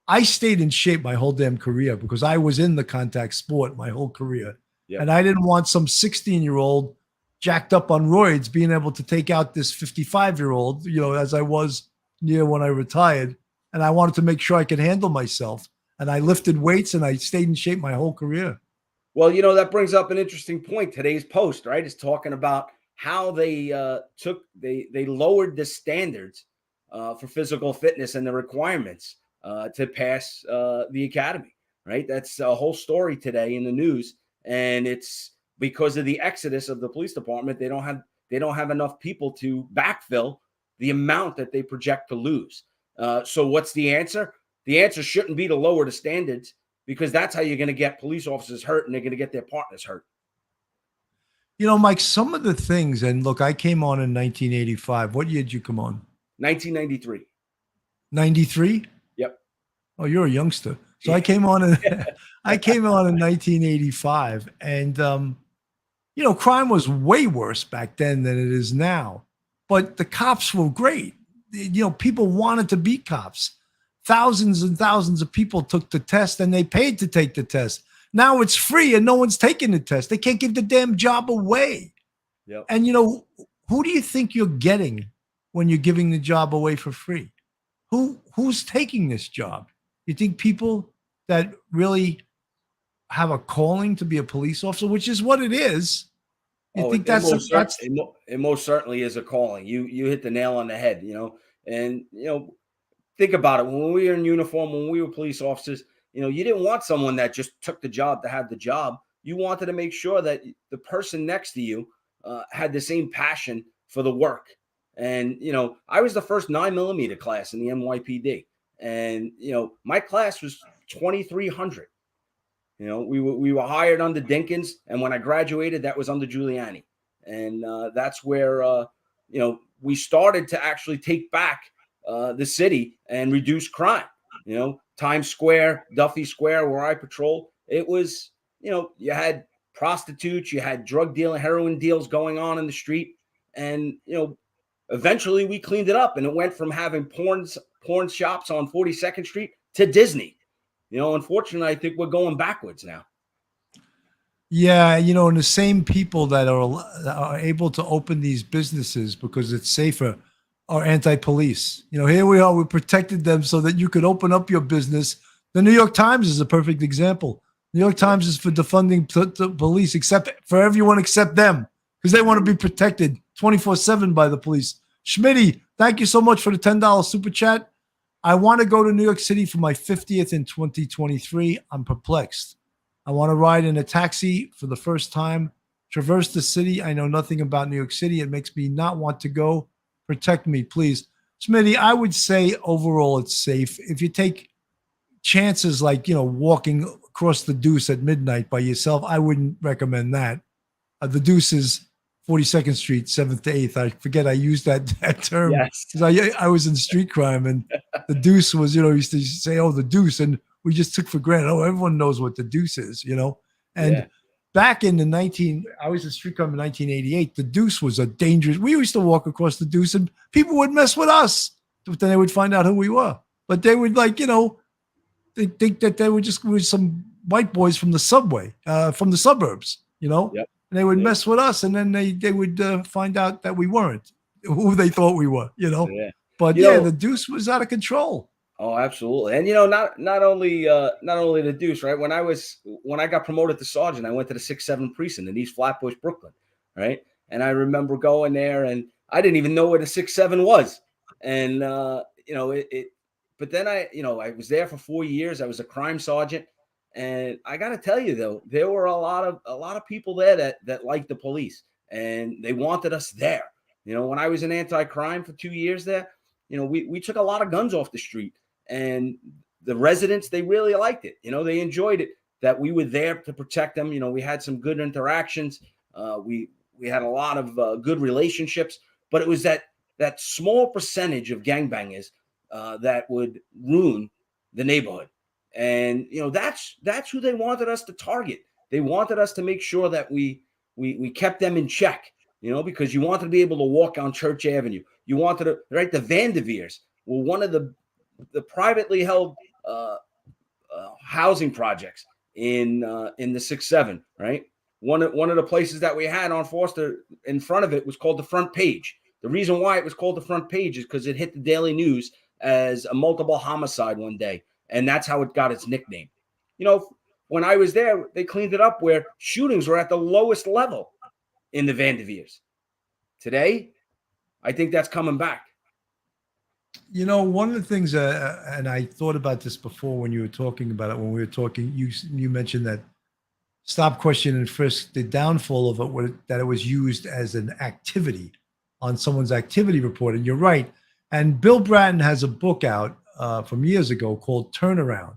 I stayed in shape my whole damn career because I was in the contact sport my whole career. Yep. And I didn't want some 16-year-old jacked up on roids being able to take out this 55-year-old, as I was near when I retired. And I wanted to make sure I could handle myself. And I lifted weights and I stayed in shape my whole career. Well, that brings up an interesting point. Today's post, right, is talking about how they lowered the standards for physical fitness and the requirements to pass the academy, right? That's a whole story today in the news, and it's because of the exodus of the police department. They don't have enough people to backfill the amount that they project to lose. So what's the answer? The answer shouldn't be to lower the standards, because that's how you're going to get police officers hurt, and they're going to get their partners hurt. Mike, some of the things, and look, I came on in 1985. What year did you come on? 1993. 93? Yep. Oh, you're a youngster. So I came on in 1985, and crime was way worse back then than it is now. But the cops were great. People wanted to be cops. Thousands and thousands of people took the test, and they paid to take the test. Now it's free and no one's taking the test. They can't give the damn job away. Yep. And, who do you think you're getting when you're giving the job away for free? Who's taking this job? You think people that really have a calling to be a police officer, which is what it is. You think it most certainly is a calling. You hit the nail on the head, and, think about it. When we were in uniform, when we were police officers, you didn't want someone that just took the job to have the job. You wanted to make sure that the person next to you had the same passion for the work. And, I was the first 9mm class in the NYPD. And, my class was 2,300. We were hired under Dinkins. And when I graduated, that was under Giuliani. And that's where, we started to actually take back the city and reduce crime. Times Square, Duffy Square, where I patrol, it was, you had prostitutes, you had drug dealing, heroin deals going on in the street. And, eventually we cleaned it up, and it went from having porn shops on 42nd Street to Disney. Unfortunately, I think we're going backwards now. Yeah, and the same people that are able to open these businesses because it's safer are anti-police. Here we are, we protected them so that you could open up your business. The New York Times is a perfect example. New York Times is for defunding the police, except for everyone except them, because they want to be protected 24/7 by the police. Schmitty, thank you so much for the $10 super chat. I want to go to New York City for my 50th in 2023. I'm perplexed. I want to ride in a taxi for the first time, traverse the city. I know nothing about New York City. It makes me not want to go. Protect me, please. Smitty, I would say overall it's safe. If you take chances like, walking across the Deuce at midnight by yourself, I wouldn't recommend that. The Deuce is 42nd Street, 7th to 8th. I forget I used that term. Yes. 'Cause I was in street crime, and the Deuce was, used to say, oh, the Deuce. And we just took for granted, oh, everyone knows what the Deuce is, And Yeah. back in I was in street crime in 1988. The Deuce was a dangerous. We used to walk across the Deuce, and people would mess with us. But then they would find out who we were. But they would they think that they were just some white boys from the subway, from the suburbs, Yep. And they would Yep. mess with us, and then they would find out that we weren't who they thought we were, Yeah. But the Deuce was out of control. Oh, absolutely. And not only the Deuce, right? When I got promoted to sergeant, I went to the 6-7 precinct in East Flatbush, Brooklyn, right? And I remember going there, and I didn't even know where the 6-7 was. And but then I was there for 4 years. I was a crime sergeant, and I got to tell you though, there were a lot of people there that liked the police, and they wanted us there. When I was in anti-crime for 2 years there, we took a lot of guns off the street, and the residents, they really liked it. They enjoyed it that we were there to protect them. We had some good interactions. We had a lot of good relationships, but it was that small percentage of gangbangers that would ruin the neighborhood. And, that's who they wanted us to target. They wanted us to make sure that we kept them in check, because you wanted to be able to walk on Church Avenue. You wanted to, right? The Vanderveers were one of the privately held housing projects in the 6-7, right? One of the places that we had on Foster in front of it was called the Front Page. The reason why it was called the Front Page is because it hit the Daily News as a multiple homicide one day, and that's how it got its nickname. When I was there, they cleaned it up where shootings were at the lowest level in the Vanderveers. Today, I think that's coming back. One of the things, and I thought about this before when you were talking about it, when we were talking, you mentioned that stop, question, and frisk, the downfall of it was that it was used as an activity on someone's activity report. And you're right. And Bill Bratton has a book out from years ago called Turnaround.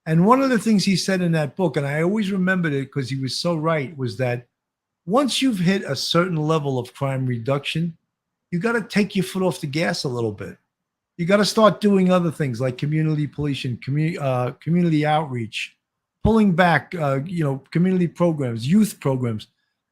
And one of the things he said in that book, and I always remembered it because he was so right, was that once you've hit a certain level of crime reduction, you got to take your foot off the gas a little bit. You got to start doing other things like community policing, community outreach, pulling back, community programs, youth programs.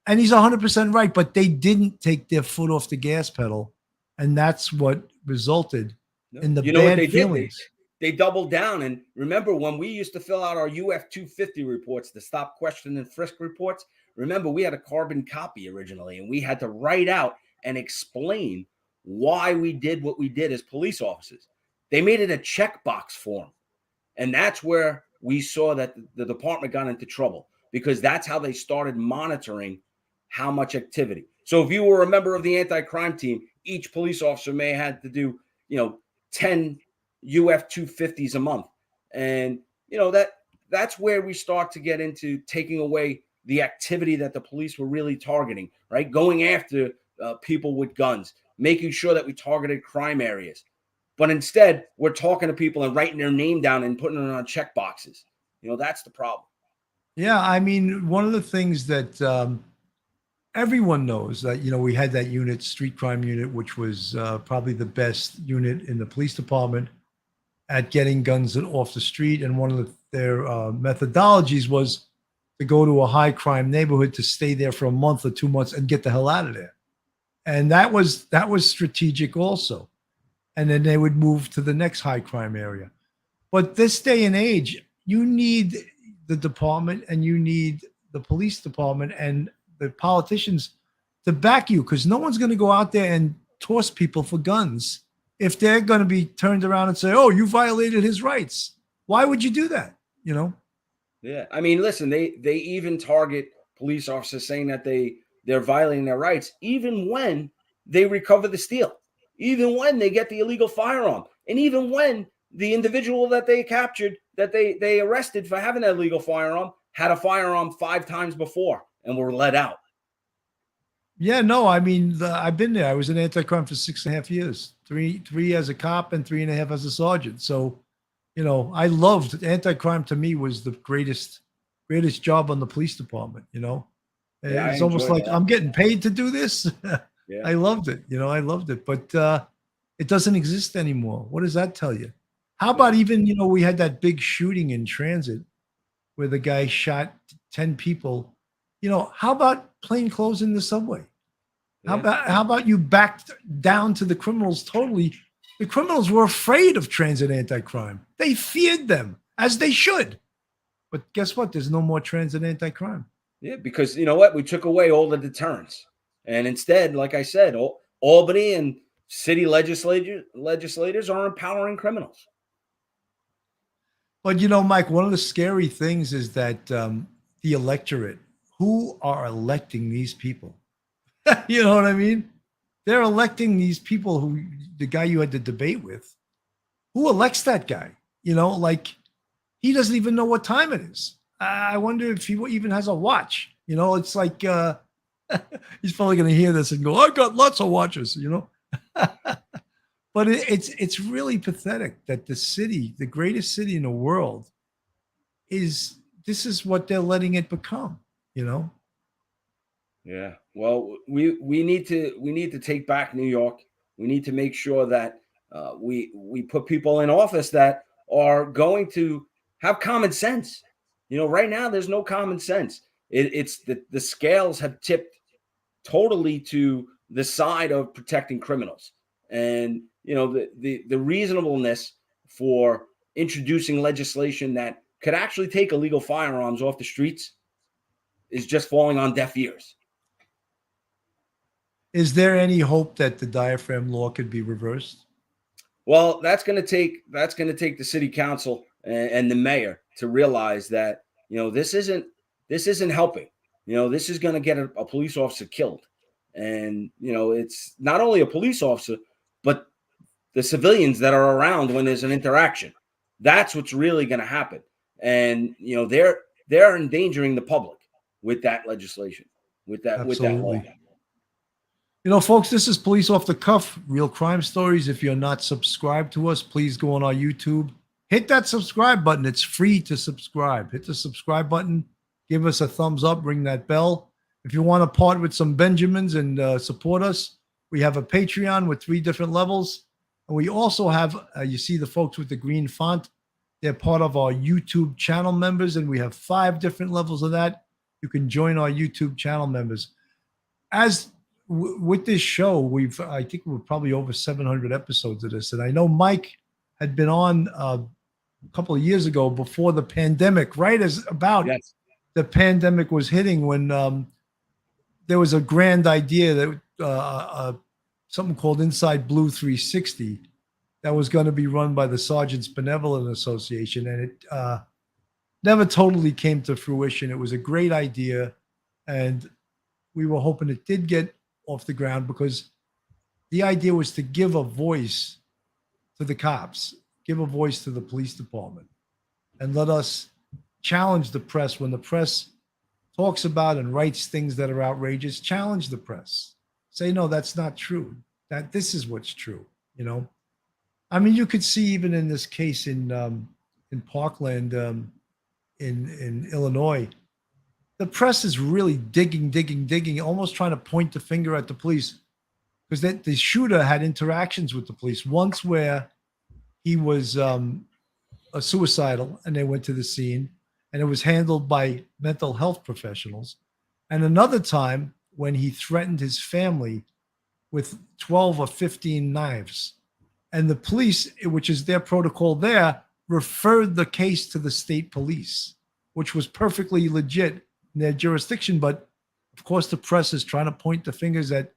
And he's 100% right, but they didn't take their foot off the gas pedal. And that's what resulted in the bad feelings. They doubled down. And remember, when we used to fill out our UF 250 reports, the stop, question, and frisk reports, remember, we had a carbon copy originally, and we had to write out and explain why we did what we did as police officers. They made it a checkbox form. And that's where we saw that the department got into trouble, because that's how they started monitoring how much activity. So if you were a member of the anti-crime team, each police officer may have had to do, 10 UF 250s a month. And, that's where we start to get into taking away the activity that the police were really targeting, right? Going after people with guns, making sure that we targeted crime areas. But instead, we're talking to people and writing their name down and putting it on check boxes. That's the problem. Yeah, I mean, one of the things that everyone knows that, we had that unit, street crime unit, which was probably the best unit in the police department at getting guns off the street. And one of their methodologies was to go to a high crime neighborhood, to stay there for a month or 2 months and get the hell out of there. And that was strategic also. And then they would move to the next high crime area. But this day and age, you need the department, and you need the police department and the politicians to back you, because no one's going to go out there and toss people for guns if they're going to be turned around and say, oh, you violated his rights. Why would you do that? Yeah. I mean, listen, they even target police officers saying that they're violating their rights, even when they recover the steal, even when they get the illegal firearm, and even when the individual that they captured, that they arrested for having that illegal firearm, had a firearm 5 times before and were let out. Yeah, no, I mean, I've been there. I was in anti-crime for 6.5 years, three as a cop and 3.5 as a sergeant. So You know, I loved anti-crime. To me, was the greatest job on the police department. You know, Yeah, I it's almost enjoyed like that. I'm getting paid to do this. Yeah. I loved it. You know, I loved it, but it doesn't exist anymore. What does that tell you? How about even, we had that big shooting in transit where the guy shot 10 people. You know, how about plain clothes in the subway? Yeah. How about you backed down to the criminals totally? The criminals were afraid of transit anti-crime. They feared them, as they should. But guess what? There's no more transit anti-crime. Yeah, because you know what? We took away all the deterrents. And instead, like I said, Albany and city legislators are empowering criminals. But Mike, one of the scary things is that the electorate, who are electing these people? You know what I mean? They're electing these people who, the guy you had the debate with, who elects that guy? Like he doesn't even know what time it is. I wonder if he even has a watch. It's like he's probably going to hear this and go, "I got lots of watches," But it's really pathetic that the city, the greatest city in the world, this is what they're letting it become. Yeah. Well, we need to take back New York. We need to make sure that we put people in office that are going to have common sense. Right now there's no common sense. It's the scales have tipped totally to the side of protecting criminals, and the reasonableness for introducing legislation that could actually take illegal firearms off the streets is just falling on deaf ears. Is there any hope that the diaphragm law could be reversed? Well, that's going to take the city council and the mayor to realize that this isn't helping. This is going to get a police officer killed, and it's not only a police officer, but the civilians that are around when there's an interaction. That's what's really going to happen, and they're endangering the public with that legislation, with that law. Absolutely. Folks, this is Police Off the Cuff, real crime stories. If you're not subscribed to us, please go on our YouTube. Hit that subscribe button. It's free to subscribe. Hit the subscribe button. Give us a thumbs up. Ring that bell. If you want to part with some Benjamins and support us, we have a Patreon with 3 different levels. And we also have, you see the folks with the green font. They're part of our YouTube channel members, and we have 5 different levels of that. You can join our YouTube channel members. With this show, I think we're probably over 700 episodes of this. And I know Mike had been on a couple of years ago before the pandemic, right? Yes. The pandemic was hitting, when there was a grand idea that something called Inside Blue 360 that was going to be run by the Sergeants Benevolent Association. And it never totally came to fruition. It was a great idea. And we were hoping it did get off the ground, because the idea was to give a voice to the cops, give a voice to the police department, and let us challenge the press. When the press talks about and writes things that are outrageous, challenge the press. Say, no, that's not true. That this is what's true. I mean, you could see even in this case in Parkland, in Illinois, the press is really digging, almost trying to point the finger at the police, because the shooter had interactions with the police. Once where he was suicidal, and they went to the scene, and it was handled by mental health professionals. And another time when he threatened his family with 12 or 15 knives. And the police, which is their protocol there, referred the case to the state police, which was perfectly legit in their jurisdiction. But of course, the press is trying to point the fingers at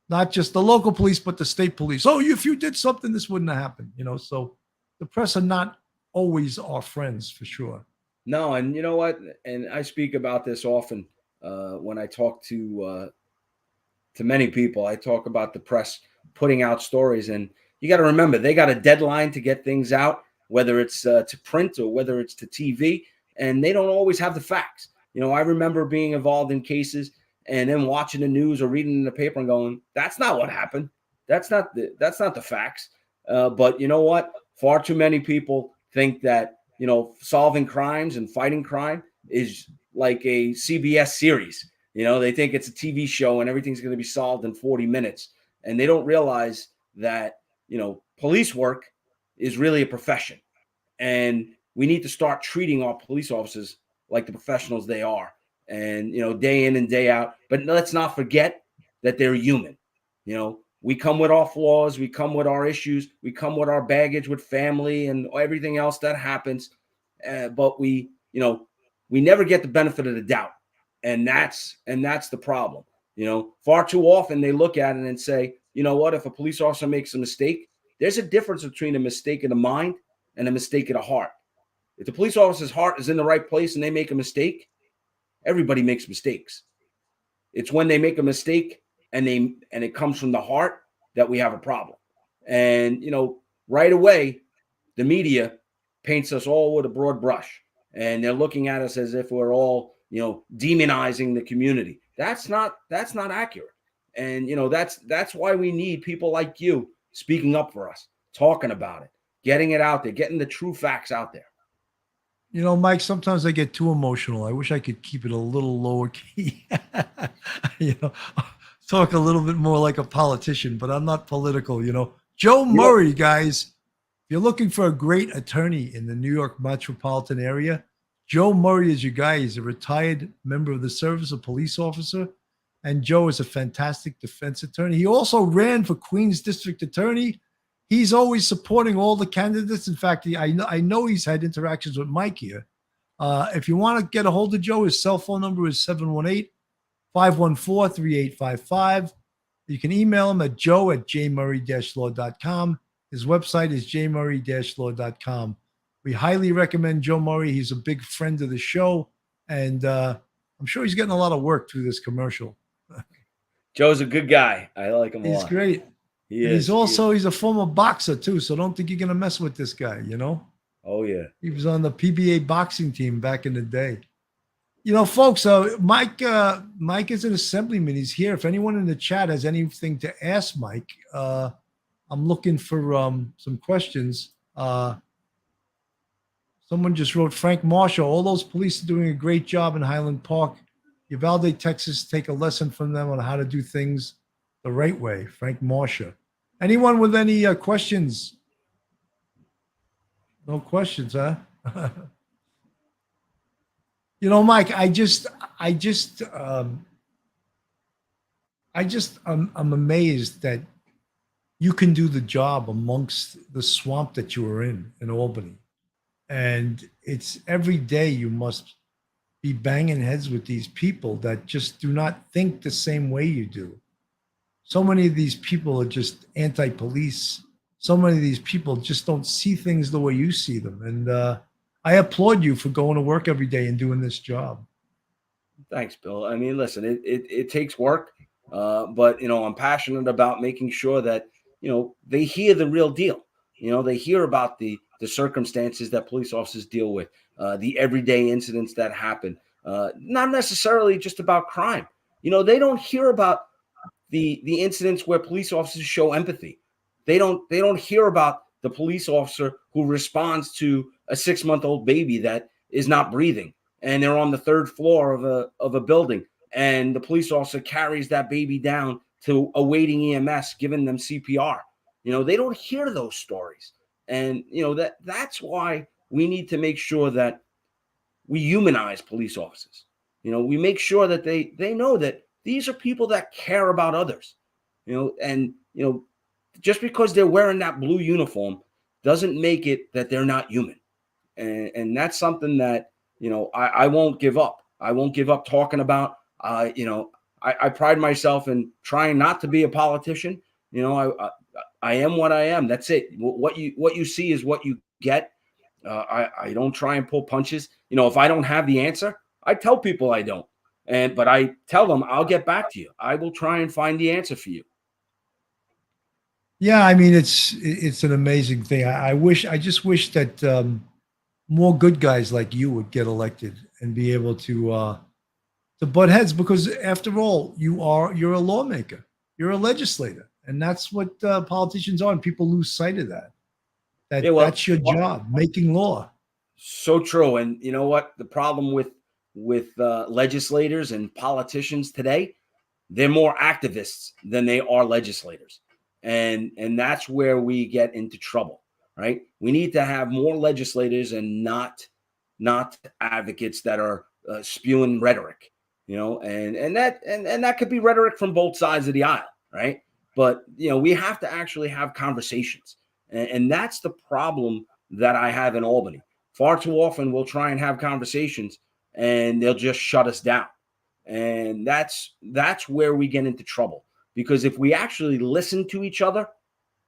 not just the local police, but the state police. Oh, if you did something, this wouldn't have happened. So the press are not always our friends, for sure. No, and you know what? And I speak about this often when I talk to many people. I talk about the press putting out stories, and you got to remember, they got a deadline to get things out, whether it's to print or whether it's to TV, and they don't always have the facts. I remember being involved in cases and then watching the news or reading in the paper and going, that's not what happened. That's not the facts. But you know what? Far too many people think that, solving crimes and fighting crime is like a CBS series. They think it's a TV show and everything's going to be solved in 40 minutes. And they don't realize that, police work is really a profession. And we need to start treating our police officers like the professionals they are. And, day in and day out. But let's not forget that they're human. We come with our flaws. We come with our issues. We come with our baggage with family and everything else that happens. But we never get the benefit of the doubt. And that's the problem. Far too often they look at it and say, you know what, if a police officer makes a mistake, there's a difference between a mistake of the mind and a mistake of the heart. If the police officer's heart is in the right place and they make a mistake, everybody makes mistakes. It's when they make a mistake and it comes from the heart that we have a problem. And, right away, the media paints us all with a broad brush, and they're looking at us as if we're all, demonizing the community. That's not accurate. And, that's why we need people like you speaking up for us, talking about it, getting it out there, getting the true facts out there. Mike, sometimes I get too emotional. I wish I could keep it a little lower key. Talk a little bit more like a politician, but I'm not political. Joe Murray, guys, if you're looking for a great attorney in the New York metropolitan area, Joe Murray is your guy. He's a retired member of the service, a police officer. And Joe is a fantastic defense attorney. He also ran for Queens District Attorney. He's always supporting all the candidates. In fact, I know he's had interactions with Mike here. If you want to get a hold of Joe, his cell phone number is 718-514-3855. You can email him at joe@jmurray-law.com. His website is jmurray-law.com. We highly recommend Joe Murray. He's a big friend of the show, and I'm sure he's getting a lot of work through this commercial. Joe's a good guy. I like him a lot. He's great. He's a former boxer too, so don't think you're gonna mess with this guy, Oh yeah. He was on the PBA boxing team back in the day. Folks, Mike is an assemblyman. He's here. If anyone in the chat has anything to ask Mike, I'm looking for some questions. Someone just wrote, Frank Marshall, all those police are doing a great job in Highland Park. Uvalde, Texas, take a lesson from them on how to do things the right way. Frank Marshall. Anyone with any questions? No questions, huh? Mike, I'm amazed that you can do the job amongst the swamp that you were in Albany. And it's every day you must be banging heads with these people that just do not think the same way you do. So many of these people are just anti-police. So many of these people just don't see things the way you see them. And I applaud you for going to work every day and doing this job. Thanks, Bill. I mean, listen, it takes work, but, I'm passionate about making sure that, they hear the real deal. They hear about the circumstances that police officers deal with, the everyday incidents that happen, not necessarily just about crime. They don't hear about the incidents where police officers show empathy. They don't hear about the police officer who responds to a 6-month-old baby that is not breathing, and they're on the 3rd floor of a building, and the police officer carries that baby down to a waiting EMS, giving them CPR. They don't hear those stories. And, that's why we need to make sure that we humanize police officers. We make sure that they know that these are people that care about others, and, just because they're wearing that blue uniform doesn't make it that they're not human. And that's something that, I won't give up. I won't give up talking about. I pride myself in trying not to be a politician. I am what I am. That's it. What you see is what you get. I don't try and pull punches. If I don't have the answer, I tell people I don't. But I tell them I'll get back to you. I will try and find the answer for you. Yeah, I mean, it's an amazing thing. I just wish that more good guys like you would get elected and be able to butt heads, because after all, you're a lawmaker, you're a legislator, and that's what politicians are, and people lose sight of that. Yeah, well, That's your job, making law. so true. And you know what? The problem with legislators and politicians today, they're more activists than they are legislators, and that's where we get into trouble, right? We need to have more legislators and not advocates that are spewing rhetoric, and that could be rhetoric from both sides of the aisle, right? But we have to actually have conversations, and that's the problem that I have in Albany. Far too often, we'll try and have conversations, and they'll just shut us down, and that's where we get into trouble. Because if we actually listen to each other,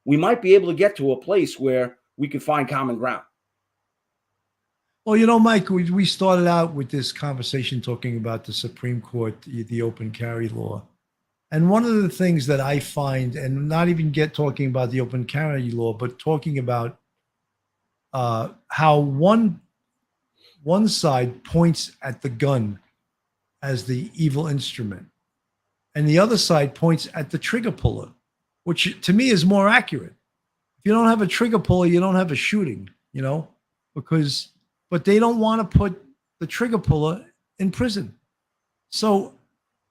we might be able to get to a place where we can find common ground. Well, Mike, we started out with this conversation talking about the Supreme Court, the open carry law. And one of the things that I find, and not even talking about the open carry law, but talking about how one side points at the gun as the evil instrument, and the other side points at the trigger puller, which to me is more accurate. If you don't have a trigger puller, you don't have a shooting, but they don't want to put the trigger puller in prison. So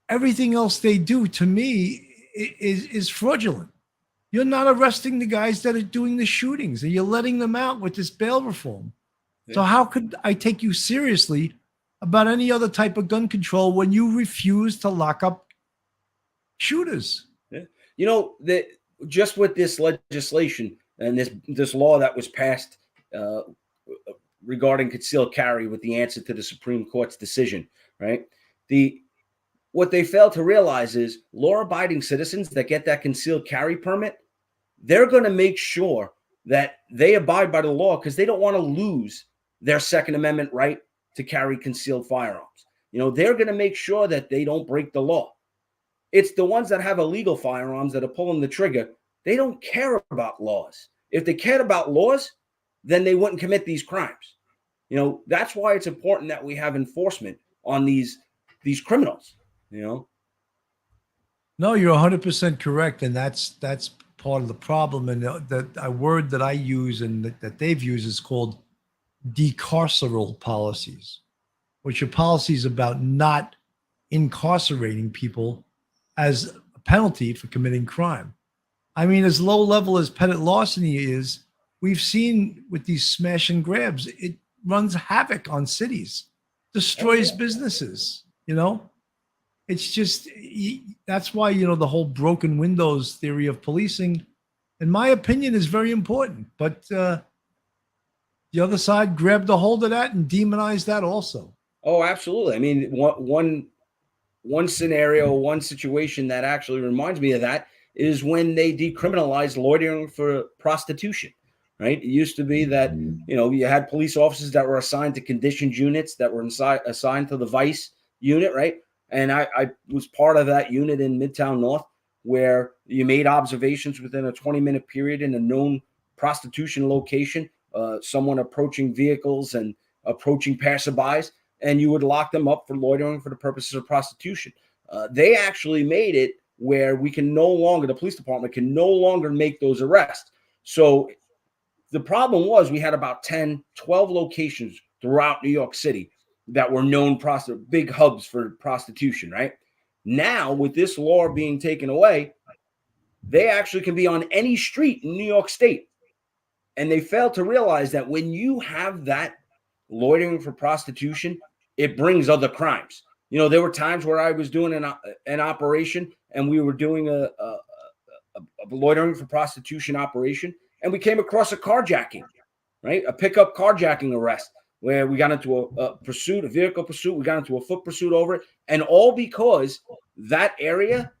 everything else they do, to me, is fraudulent. You're not arresting the guys that are doing the shootings, and you're letting them out with this bail reform. Yeah. So how could I take you seriously about any other type of gun control when you refuse to lock up shooters? Yeah. That just with this legislation and this law that was passed regarding concealed carry, with the answer to the Supreme Court's decision, right? What they fail to realize is law-abiding citizens that get that concealed carry permit, they're going to make sure that they abide by the law, because they don't want to lose their Second Amendment right to carry concealed firearms. They're going to make sure that they don't break the law. It's the ones that have illegal firearms that are pulling the trigger. They don't care about laws. If they cared about laws, then they wouldn't commit these crimes. That's why it's important that we have enforcement on these criminals. No, you're 100% correct, and that's part of the problem. And a word that I use and that they've used is called decarceral policies, which are policies about not incarcerating people as a penalty for committing crime. I mean, as low level as petty larceny is, we've seen with these smash and grabs, it runs havoc on cities, destroys businesses, It's just, that's why, the whole broken windows theory of policing, in my opinion, is very important. But the other side grabbed a hold of that and demonized that also. Oh, absolutely. I mean, one scenario, one situation that actually reminds me of that is when they decriminalized loitering for prostitution, right? It used to be that, you had police officers that were assigned to conditioned units that were assigned to the vice unit, right? And I was part of that unit in Midtown North, where you made observations within a 20-minute period in a known prostitution location, someone approaching vehicles and approaching passerbys, and you would lock them up for loitering for the purposes of prostitution. They actually made it where the police department can no longer make those arrests. So the problem was we had about 10, 12 locations throughout New York City that were known big hubs for prostitution, right? Now, with this law being taken away, they actually can be on any street in New York State. And they fail to realize that when you have that loitering for prostitution, it brings other crimes. There were times where I was doing an operation, and we were doing a loitering for prostitution operation, and we came across a carjacking, right? A pickup carjacking arrest, where we got into a vehicle pursuit. We got into a foot pursuit over it. And all because that area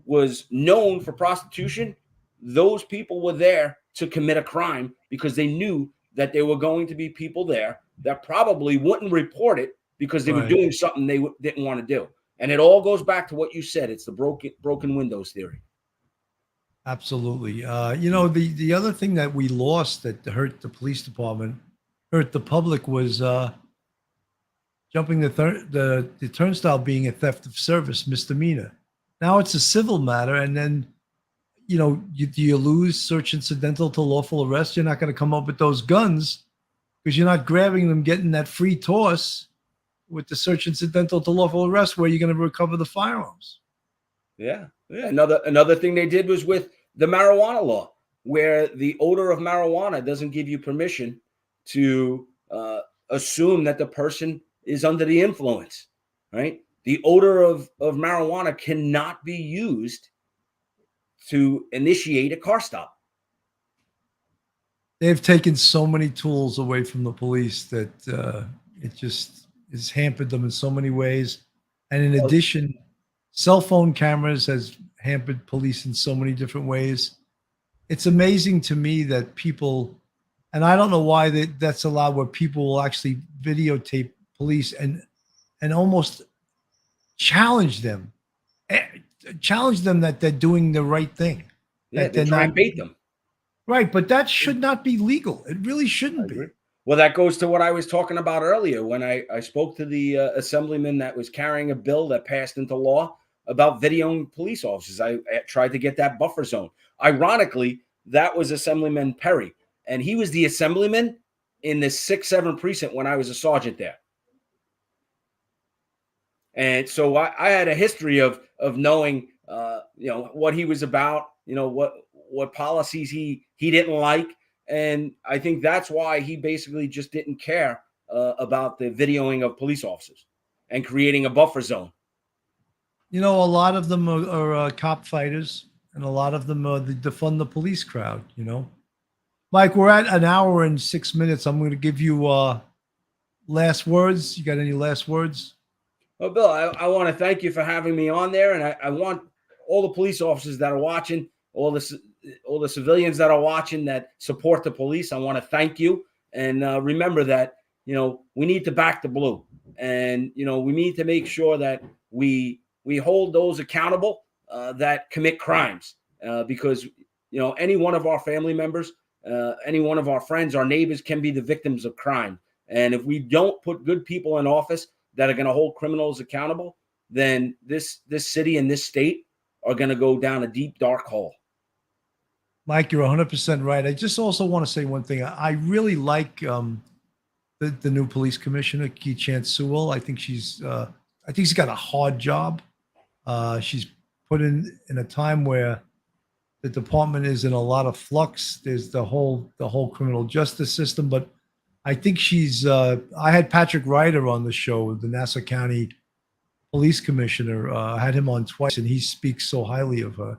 was known for prostitution. Those people were there to commit a crime because they knew that there were going to be people there that probably wouldn't report it because they were doing something they didn't want to do. And it all goes back to what you said. It's the broken windows theory. Absolutely. The other thing that we lost that hurt the police department, hurt the public, was jumping the turnstile being a theft of service misdemeanor. Now it's a civil matter, and then do you lose search incidental to lawful arrest? You're not going to come up with those guns because you're not grabbing them, getting that free toss with the search incidental to lawful arrest where you're going to recover the firearms. Yeah. Another thing they did was with the marijuana law, where the odor of marijuana doesn't give you permission to assume that the person is under the influence, right? The odor of marijuana cannot be used to initiate a car stop. They've taken so many tools away from the police that it just has hampered them in so many ways. And in addition, cell phone cameras has hampered police in so many different ways. It's amazing to me that people, and I don't know why that's allowed, where people will actually videotape police and almost challenge them that they're doing the right thing. Yeah, that they they're try not and bait them. Right, but that should not be legal. It really shouldn't be. Well, that goes to what I was talking about earlier when I spoke to the assemblyman that was carrying a bill that passed into law about videoing police officers. I tried to get that buffer zone. Ironically, that was Assemblyman Perry, and he was the assemblyman in the 6-7 precinct when I was a sergeant there. And so I had a history of knowing, what he was about, what policies he didn't like. And I think that's why he basically just didn't care about the videoing of police officers and creating a buffer zone. A lot of them are cop fighters, and a lot of them are the defund the police crowd, Mike, we're at an hour and 6 minutes. I'm going to give you last words. You got any last words? Well, Bill, I want to thank you for having me on there. And I want all the police officers that are watching, all the civilians that are watching that support the police, I want to thank you. And remember that, we need to back the blue. And, we need to make sure that we hold those accountable that commit crimes because, any one of our family members, any one of our friends, our neighbors can be the victims of crime. And if we don't put good people in office that are going to hold criminals accountable, then this city and this state are going to go down a deep, dark hole. Mike, you're 100% right. I just also want to say one thing. I really like the new police commissioner, Keechant Sewell. I think she's got a hard job. She's put in a time where the department is in a lot of flux. There's the whole criminal justice system, but I think she's. I had Patrick Ryder on the show, the Nassau County Police Commissioner. I had him on twice, and he speaks so highly of her.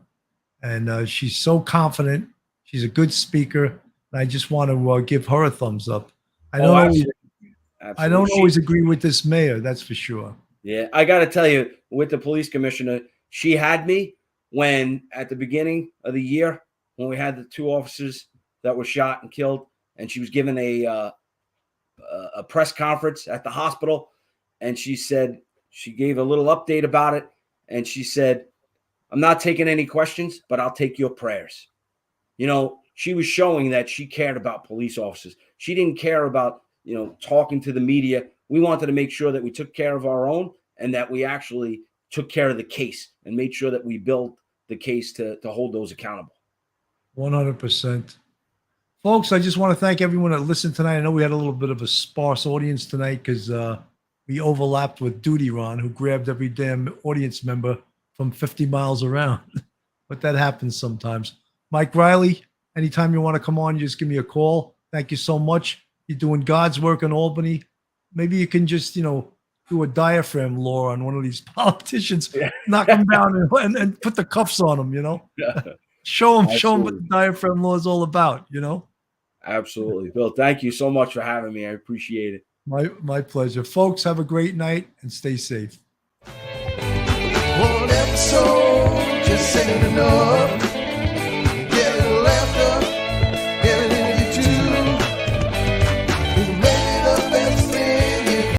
And she's so confident. She's a good speaker. And I just want to give her a thumbs up. I don't always agree with this mayor, that's for sure. Yeah, I got to tell you, with the police commissioner, she had me when at the beginning of the year when we had the 2 officers that were shot and killed, and she was given a press conference at the hospital, and she gave a little update about it, and she said, "I'm not taking any questions, but I'll take your prayers." She was showing that she cared about police officers. She didn't care about, talking to the media. We wanted to make sure that we took care of our own and that we actually took care of the case and made sure that we built the case to hold those accountable. 100%. Folks, I just want to thank everyone that listened tonight. I know we had a little bit of a sparse audience tonight because we overlapped with Duty Ron, who grabbed every damn audience member from 50 miles around. But that happens sometimes. Mike Riley, anytime you want to come on, you just give me a call. Thank you so much. You're doing God's work in Albany. Maybe you can just, do a diaphragm law on one of these politicians, knock them down and put the cuffs on them, Yeah. Show them what the diaphragm law is all about, Absolutely. Bill, thank you so much for having me. I appreciate it. My pleasure. Folks, have a great night and stay safe.